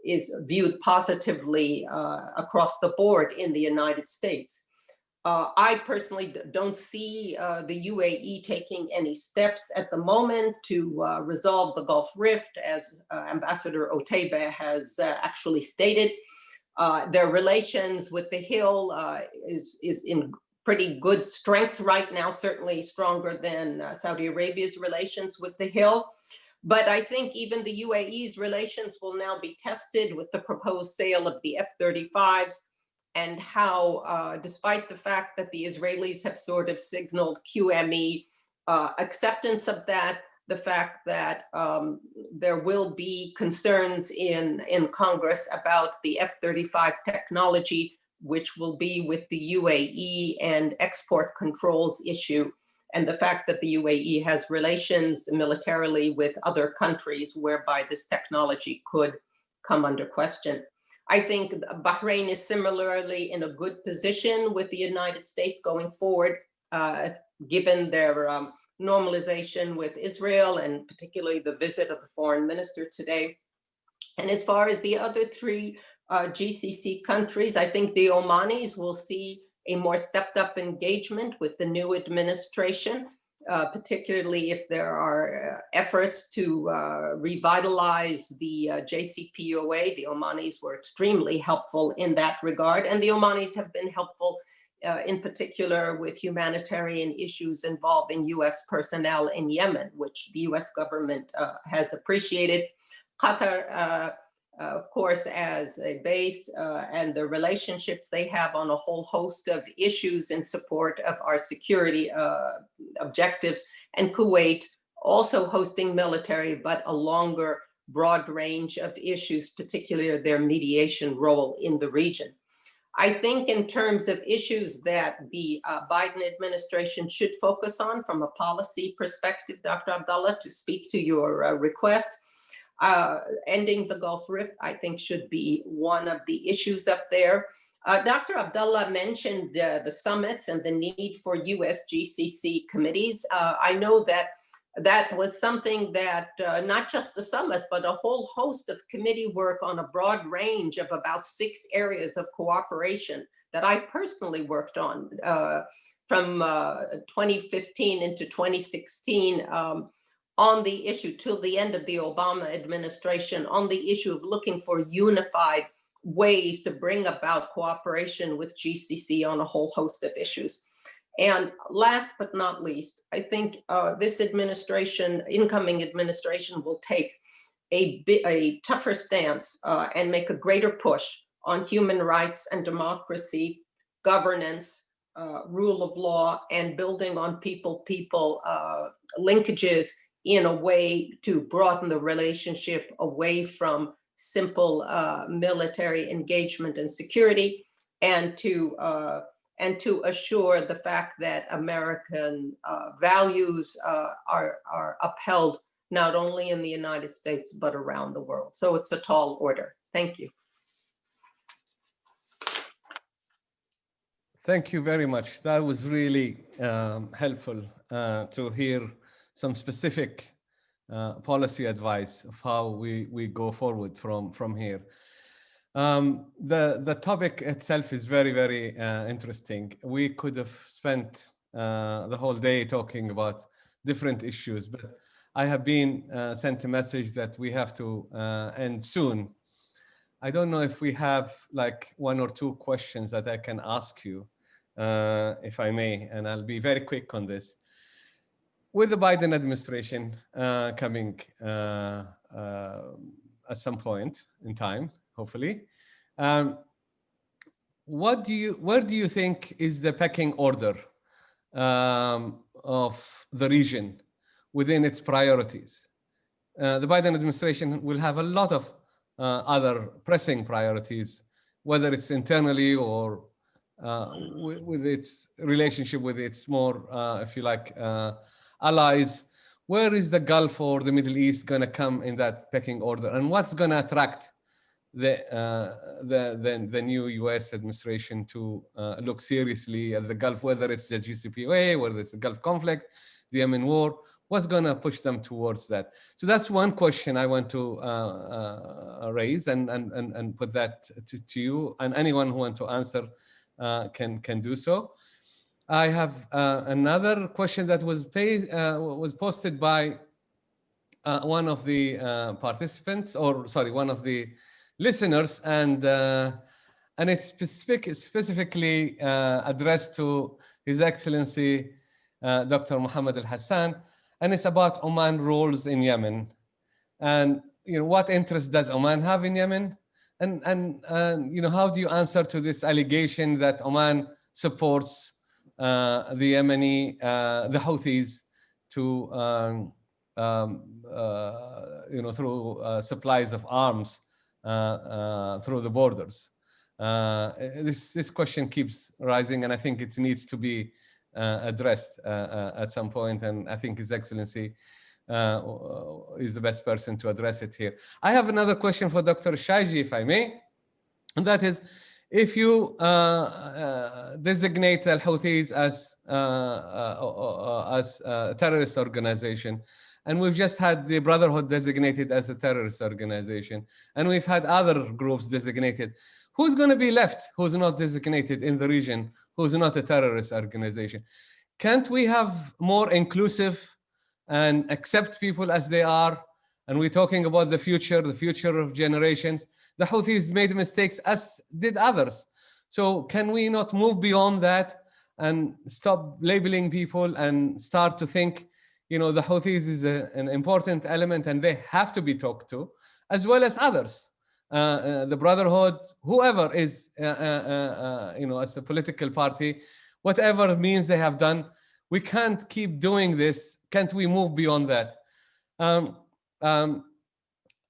is viewed positively across the board in the United States. I personally don't see the UAE taking any steps at the moment to resolve the Gulf Rift, as Ambassador Otaiba has actually stated. Their relations with the Hill is in pretty good strength right now, certainly stronger than Saudi Arabia's relations with the Hill. But I think even the UAE's relations will now be tested with the proposed sale of the F-35s, and how, despite the fact that the Israelis have sort of signaled QME acceptance of that, the fact that there will be concerns in Congress about the F-35 technology which will be with the UAE and export controls issue, and the fact that the UAE has relations militarily with other countries whereby this technology could come under question. I think Bahrain is similarly in a good position with the United States going forward, given their normalization with Israel and particularly the visit of the foreign minister today. And as far as the other three GCC countries, I think the Omanis will see a more stepped up engagement with the new administration, particularly if there are efforts to revitalize the JCPOA. The Omanis were extremely helpful in that regard, and the Omanis have been helpful in particular with humanitarian issues involving US personnel in Yemen, which the US government has appreciated. Qatar, of course, as a base and the relationships they have on a whole host of issues in support of our security objectives, and Kuwait also hosting military, but a longer, broad range of issues, particularly their mediation role in the region. I think in terms of issues that the Biden administration should focus on from a policy perspective, Dr. Abdullah, to speak to your request, ending the Gulf Rift, I think, should be one of the issues up there. Dr. Abdullah mentioned the summits and the need for US GCC committees. I know that that was something that not just the summit, but a whole host of committee work on a broad range of about 6 areas of cooperation that I personally worked on from 2015 into 2016 on the issue till the end of the Obama administration, on the issue of looking for unified ways to bring about cooperation with GCC on a whole host of issues. And last but not least, I think this administration, incoming administration, will take a tougher stance and make a greater push on human rights and democracy, governance, rule of law, and building on people-people linkages in a way to broaden the relationship away from simple military engagement and security, and to assure the fact that American values are upheld not only in the United States, but around the world. So it's a tall order. Thank you. Thank you very much. That was really helpful to hear some specific policy advice of how we go forward from here. The topic itself is very, very interesting. We could have spent the whole day talking about different issues, but I have been sent a message that we have to end soon. I don't know if we have like 1 or 2 questions that I can ask you, if I may, and I'll be very quick on this. With the Biden administration coming at some point in time, hopefully, where do you think is the pecking order of the region within its priorities? The Biden administration will have a lot of other pressing priorities, whether it's internally or with its relationship with its more, if you like, allies. Where is the Gulf or the Middle East going to come in that pecking order, and what's going to attract the new U.S. administration to look seriously at the Gulf, whether it's the JCPOA, whether it's the Gulf conflict, the Yemen war? What's going to push them towards that? So that's one question I want to raise and put that to you, and anyone who wants to answer can do so. I have another question that was posted by one of the participants, or sorry, one of the listeners, and it's specifically addressed to His Excellency Dr. Mohamed Al-Hassan, and it's about Oman roles in Yemen, and what interest does Oman have in Yemen, and how do you answer to this allegation that Oman supports the Yemeni, the Houthis, to through supplies of arms through the borders? This question keeps rising, and I think it needs to be addressed at some point, and I think His Excellency is the best person to address it here. I have another question for Dr. Shaiji, if I may, and that is, if you designate Al-Houthis as a terrorist organization, and we've just had the Brotherhood designated as a terrorist organization, and we've had other groups designated, who's going to be left who's not designated in the region, who's not a terrorist organization? Can't we have more inclusive and accept people as they are? And we're talking about the future of generations. The Houthis made mistakes, as did others. So can we not move beyond that and stop labeling people and start to think, you know, the Houthis is an important element and they have to be talked to, as well as others. The Brotherhood, whoever is, you know, as a political party, whatever means they have done, we can't keep doing this. Can't we move beyond that?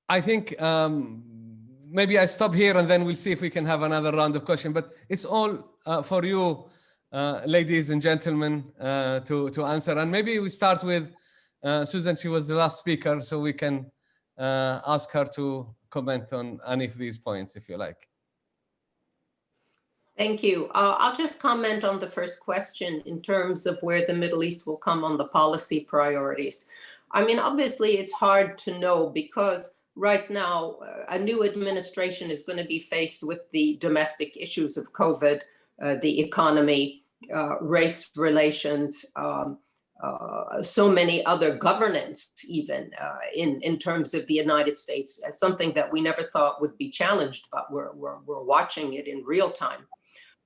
I think maybe I stop here and then we'll see if we can have another round of questions. But it's all for you, ladies and gentlemen, to answer. And maybe we start with Susan. She was the last speaker, so we can ask her to comment on any of these points, if you like. Thank you. I'll just comment on the first question in terms of where the Middle East will come on the policy priorities. I mean, obviously, it's hard to know because right now, a new administration is going to be faced with the domestic issues of COVID, the economy, race relations, so many other governance, even in terms of the United States, as something that we never thought would be challenged, but we're watching it in real time.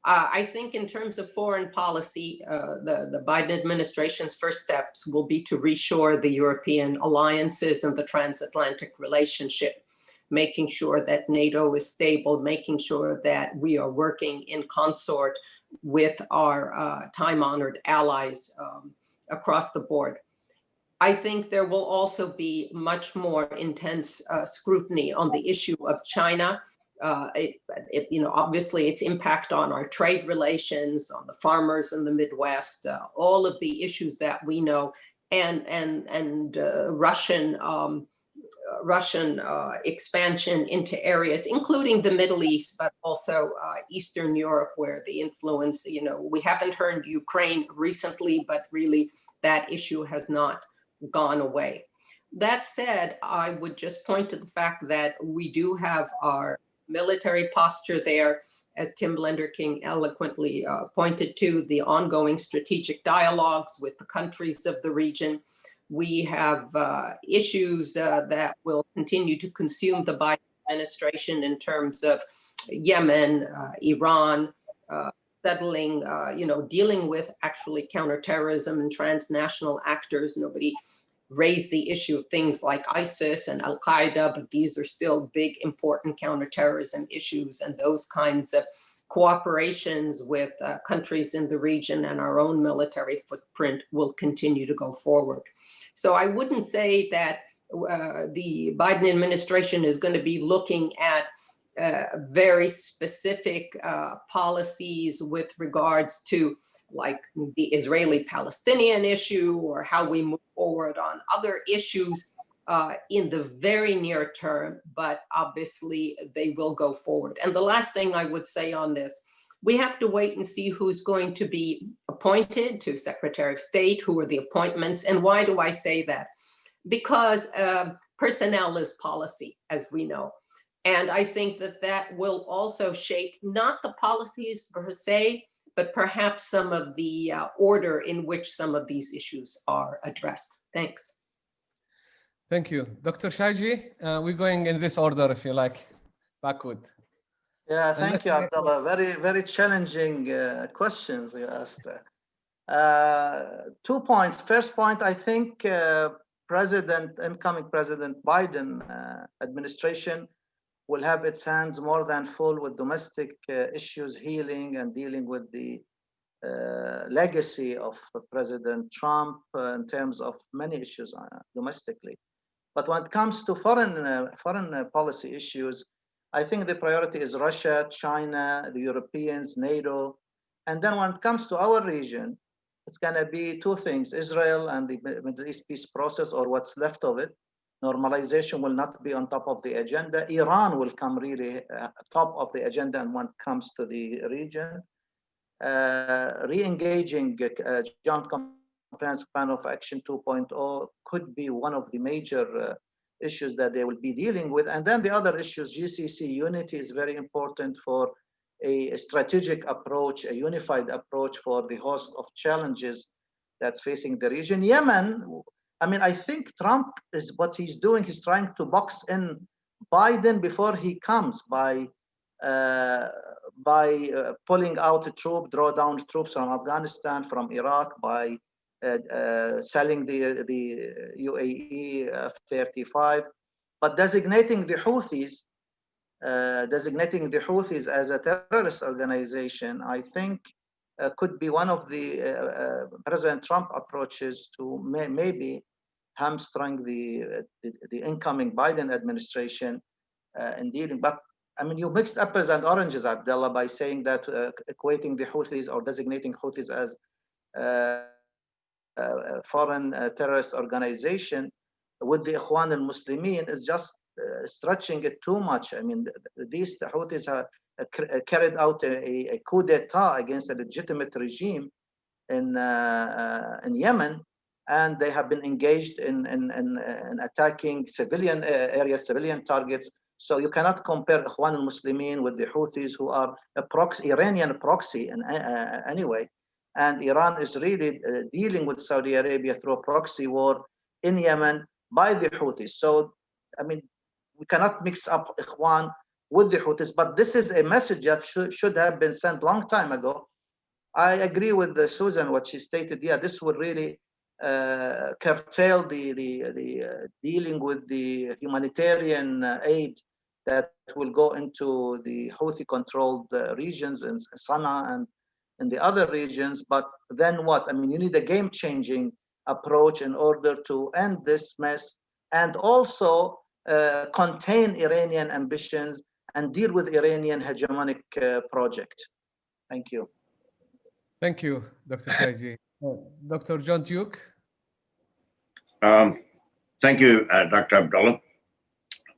I think in terms of foreign policy, the Biden administration's first steps will be to reshore the European alliances and the transatlantic relationship, making sure that NATO is stable, making sure that we are working in consort with our time-honored allies across the board. I think there will also be much more intense scrutiny on the issue of China. You know, obviously its impact on our trade relations, on the farmers in the Midwest, all of the issues that we know, and Russian expansion into areas, including the Middle East, but also Eastern Europe, where the influence, you know, we haven't heard Ukraine recently, but really that issue has not gone away. That said, I would just point to the fact that we do have our military posture there, as Tim Blenderking eloquently pointed to, the ongoing strategic dialogues with the countries of the region. We have issues that will continue to consume the Biden administration in terms of Yemen, Iran, settling, you know, dealing with actually counterterrorism and transnational actors. Nobody raised the issue of things like ISIS and Al-Qaeda, but these are still big, important counterterrorism issues, and those kinds of cooperations with countries in the region and our own military footprint will continue to go forward. So I wouldn't say that the Biden administration is going to be looking at very specific policies with regards to like the Israeli-Palestinian issue or how we move forward on other issues in the very near term, but obviously they will go forward. And the last thing I would say on this, we have to wait and see who's going to be appointed to Secretary of State, who are the appointments. And why do I say that? Because personnel is policy, as we know. And I think that that will also shape not the policies per se, but perhaps some of the order in which some of these issues are addressed. Thanks. Thank you. Dr. Shaiji, we're going in this order, if you like, backward. Yeah, thank you, Abdullah. Very, very challenging questions you asked. 2 points. First point, I think incoming President Biden administration will have its hands more than full with domestic issues, healing and dealing with the legacy of President Trump in terms of many issues domestically. But when it comes to foreign policy issues, I think the priority is Russia, China, the Europeans, NATO. And then when it comes to our region, it's going to be two things, Israel and the Middle East peace process, or what's left of it. Normalization will not be on top of the agenda. Iran will come really top of the agenda and when it comes to the region. Re-engaging Joint Comprehensive Plan of Action 2.0 could be one of the major issues that they will be dealing with. And then the other issues, GCC unity is very important for a strategic approach, a unified approach for the host of challenges that's facing the region. Yemen, I mean, I think Trump is what he's doing. He's trying to box in Biden before he comes by pulling out a troop, draw down troops from Afghanistan, from Iraq, by selling the UAE F-35, but designating the Houthis as a terrorist organization, I think could be one of the President Trump approaches to maybe hamstring the incoming Biden administration in dealing. But I mean, you mixed apples and oranges, Abdullah, by saying that equating the Houthis or designating Houthis as foreign terrorist organization with the Ikhwan al-Muslimin is just stretching it too much. I mean, these Houthis have carried out a coup d'etat against a legitimate regime in Yemen, and they have been engaged in attacking civilian areas, civilian targets. So you cannot compare Ikhwan al-Muslimin with the Houthis, who are a proxy, Iranian proxy in anyway. And Iran is really dealing with Saudi Arabia through a proxy war in Yemen by the Houthis. So, I mean, we cannot mix up Ikhwan with the Houthis, but this is a message that should have been sent long time ago. I agree with Susan, what she stated. Yeah, this would really curtail the dealing with the humanitarian aid that will go into the Houthi-controlled regions in Sana'a and in the other regions. But then what? I mean, you need a game-changing approach in order to end this mess and also contain Iranian ambitions and deal with Iranian hegemonic project. Thank you. Thank you, Dr. Shaiji. Dr. John Duke. Thank you, Dr. Abdullah.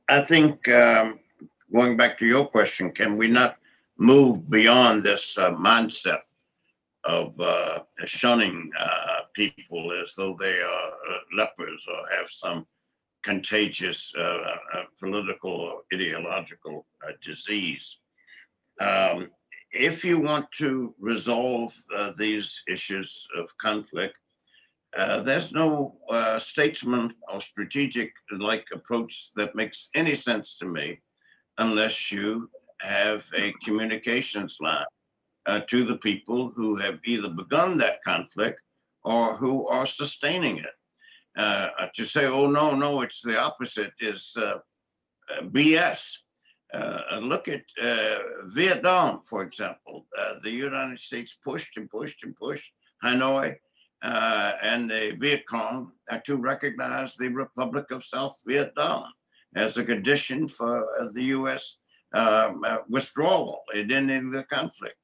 I think going back to your question, can we not move beyond this mindset of shunning people as though they are lepers or have some contagious political or ideological disease? If you want to resolve these issues of conflict, there's no statesman or strategic-like approach that makes any sense to me unless you have a communications line to the people who have either begun that conflict or who are sustaining it. To say, oh, no, it's the opposite is BS. Look at Vietnam, for example. The United States pushed and pushed and pushed Hanoi and the Viet Cong to recognize the Republic of South Vietnam as a condition for the U.S. Withdrawal in ending the conflict.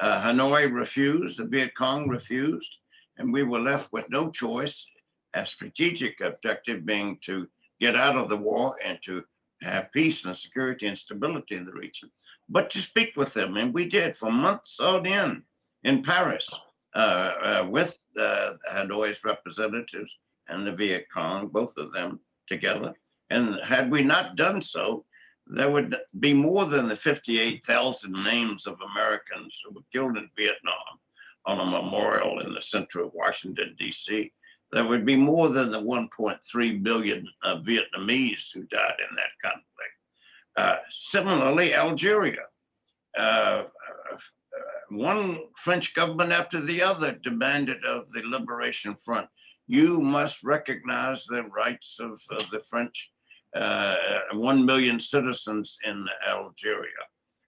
Hanoi refused, the Viet Cong refused, and we were left with no choice, a strategic objective being to get out of the war and to have peace and security and stability in the region, but to speak with them. And we did for months on end in Paris with Hanoi's representatives and the Viet Cong, both of them together. And had we not done so, there would be more than the 58,000 names of Americans who were killed in Vietnam on a memorial in the center of Washington, D.C. There would be more than the 1.3 billion Vietnamese who died in that conflict. Similarly, Algeria. One French government after the other demanded of the Liberation Front, you must recognize the rights of the French 1 million citizens in Algeria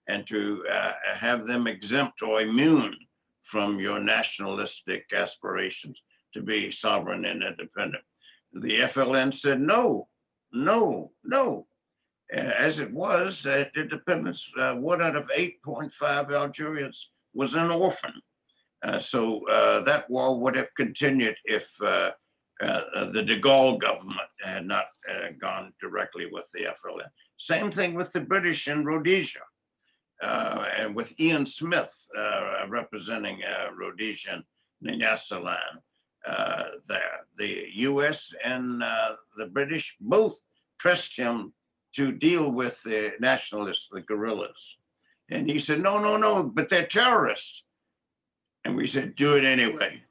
and to have them exempt or immune from your nationalistic aspirations to be sovereign and independent. The FLN said, no. As it was at independence, 1 out of 8.5 Algerians was an orphan. So that war would have continued if the de Gaulle government had not gone directly with the FLN. Same thing with the British in Rhodesia, and with Ian Smith representing Rhodesia and Nyasaland there. The US and the British both pressed him to deal with the nationalists, the guerrillas. And he said, no, no, no, but they're terrorists. And we said, do it anyway.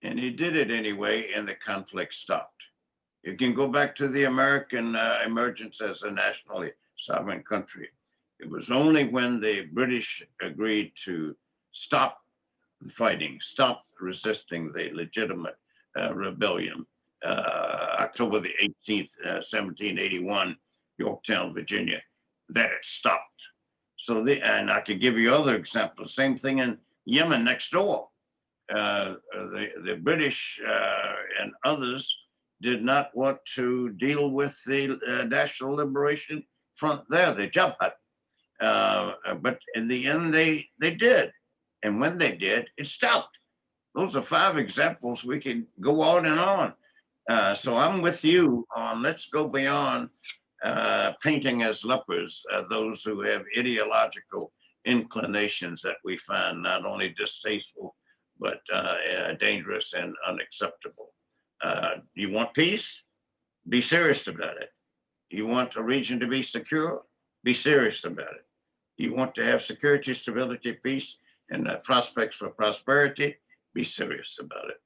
And he did it anyway, and the conflict stopped. You can go back to the American emergence as a nationally sovereign country. It was only when the British agreed to stop the fighting, stop resisting the legitimate rebellion, October the 18th, 1781, Yorktown, Virginia, that it stopped. So, and I could give you other examples, same thing in Yemen next door. The British and others did not want to deal with the National Liberation Front there, the Jabhat. But in the end, they did. And when they did, it stopped. Those are 5 examples. We can go on and on. So I'm with you on let's go beyond painting as lepers those who have ideological inclinations that we find not only distasteful, but dangerous and unacceptable. You want peace? Be serious about it. You want a region to be secure? Be serious about it. You want to have security, stability, peace, and prospects for prosperity? Be serious about it.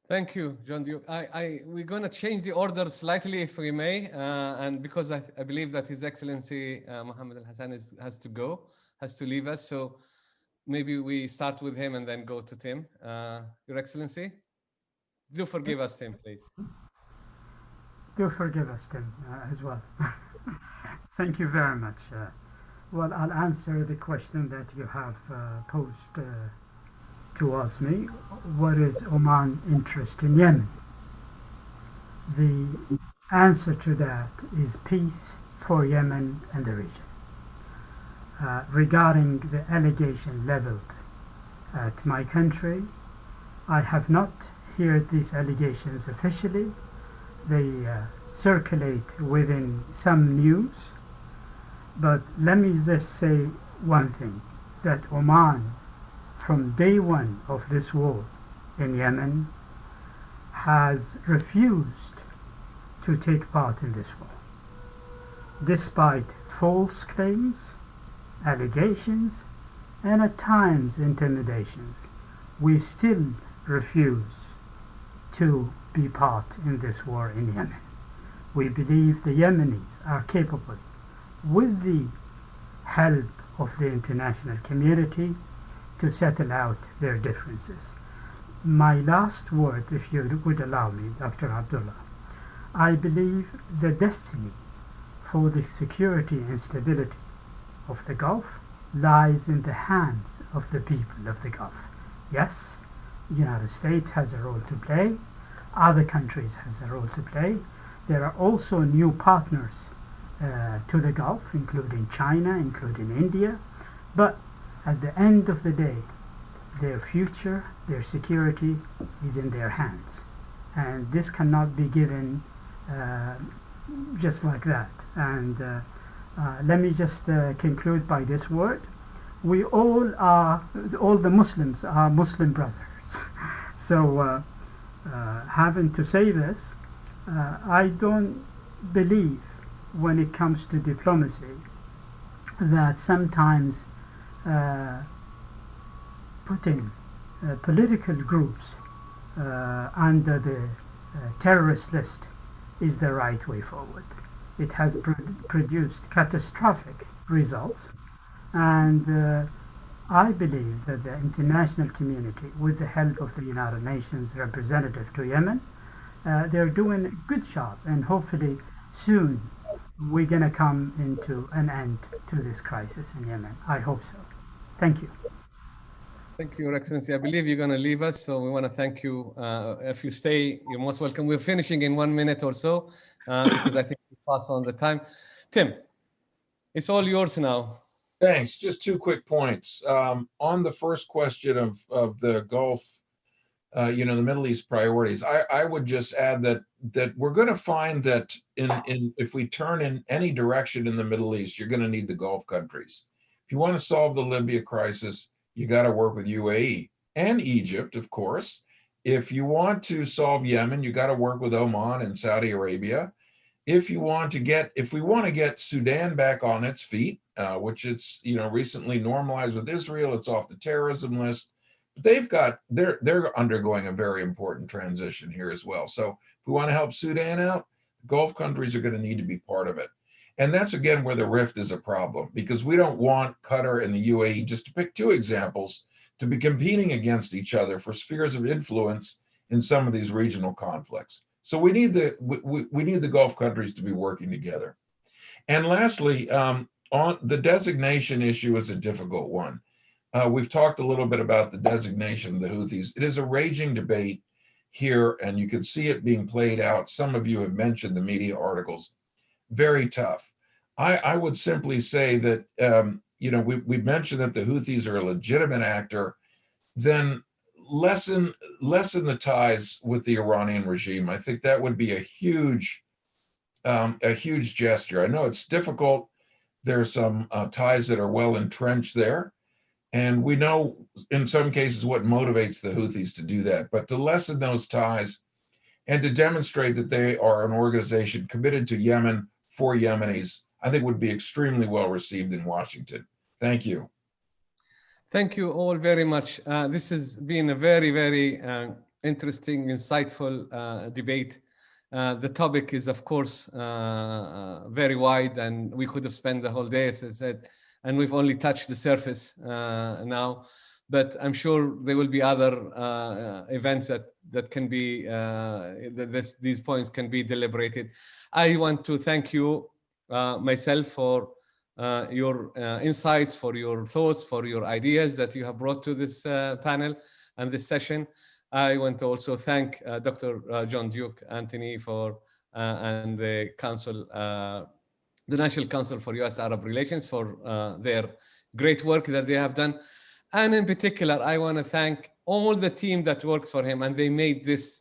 Thank you, John Duke. We're going to change the order slightly, if we may, and because I believe that His Excellency Mohamed Al-Hassan has to leave us. So maybe we start with him and then go to Tim. Your Excellency, do forgive us, Tim, please. Do forgive us, Tim, as well. Thank you very much. Well, I'll answer the question that you have posed towards me. What is Oman's interest in Yemen? The answer to that is peace for Yemen and the region. Regarding the allegation leveled at my country, I have not heard these allegations officially. They circulate within some news. But let me just say one thing, that Oman, from day one of this war in Yemen, has refused to take part in this war. Despite false claims, allegations, and at times intimidations, we still refuse to be part in this war in Yemen. We believe the Yemenis are capable, with the help of the international community, to settle out their differences. My last words, if you would allow me, Dr. Abdullah, I believe the destiny for the security and stability of the Gulf lies in the hands of the people of the Gulf. Yes, the United States has a role to play, other countries have a role to play. There are also new partners to the Gulf, including China, including India, but at the end of the day, their future, their security is in their hands. And this cannot be given just like that. And let me just conclude by this word. We all the Muslims are Muslim brothers. So having to say this, I don't believe when it comes to diplomacy that sometimes putting political groups under the terrorist list is the right way forward. It has produced catastrophic results, and I believe that the international community, with the help of the United Nations representative to Yemen, they're doing a good job, and hopefully soon we're going to come into an end to this crisis in Yemen. I hope so. Thank you. Thank you, Your Excellency. I believe you're going to leave us, so we want to thank you. If you stay, you're most welcome. We're finishing in 1 minute or so because I think we pass on the time. Tim, it's all yours now. Thanks. Just 2 quick points. On the first question of the Gulf, the Middle East priorities, I would just add that we're going to find that if we turn in any direction in the Middle East, you're going to need the Gulf countries. If you want to solve the Libya crisis, you got to work with UAE and Egypt, of course. If you want to solve Yemen, you got to work with Oman and Saudi Arabia. If we want to get Sudan back on its feet, which it's recently normalized with Israel, it's off the terrorism list. But they're undergoing a very important transition here as well. So if we want to help Sudan out, Gulf countries are going to need to be part of it. And that's again where the rift is a problem, because we don't want Qatar and the UAE, just to pick 2 examples, to be competing against each other for spheres of influence in some of these regional conflicts. So we need the Gulf countries to be working together. And lastly, on the designation issue is a difficult one. We've talked a little bit about the designation of the Houthis. It is a raging debate here, and you can see it being played out. Some of you have mentioned the media articles. Very tough. I would simply say that, we've mentioned that the Houthis are a legitimate actor, then lessen the ties with the Iranian regime. I think that would be a huge gesture. I know it's difficult. There's some ties that are well entrenched there. And we know in some cases what motivates the Houthis to do that. But to lessen those ties and to demonstrate that they are an organization committed to Yemen for Yemenis, I think would be extremely well received in Washington. Thank you. Thank you all very much. This has been a very, very interesting, insightful debate. The topic is, of course, very wide, and we could have spent the whole day, as I said, and we've only touched the surface now. But I'm sure there will be other events that can be, these points can be deliberated. I want to thank you myself for your insights, for your thoughts, for your ideas that you have brought to this panel and this session. I want to also thank Dr. John Duke Anthony and the Council, the National Council for U.S.-Arab Relations for their great work that they have done. And in particular, I want to thank all the team that works for him, and they made this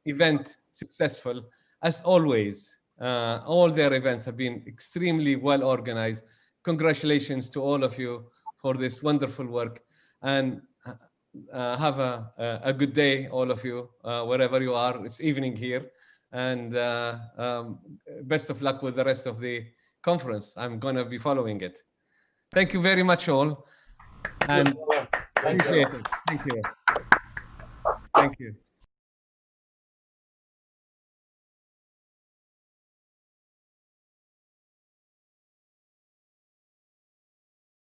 event successful. As always, all their events have been extremely well organized. Congratulations to all of you for this wonderful work, and have a good day, all of you, wherever you are. It's evening here, and best of luck with the rest of the conference. I'm going to be following it. Thank you very much, all. And appreciate it. Thank you. Thank you.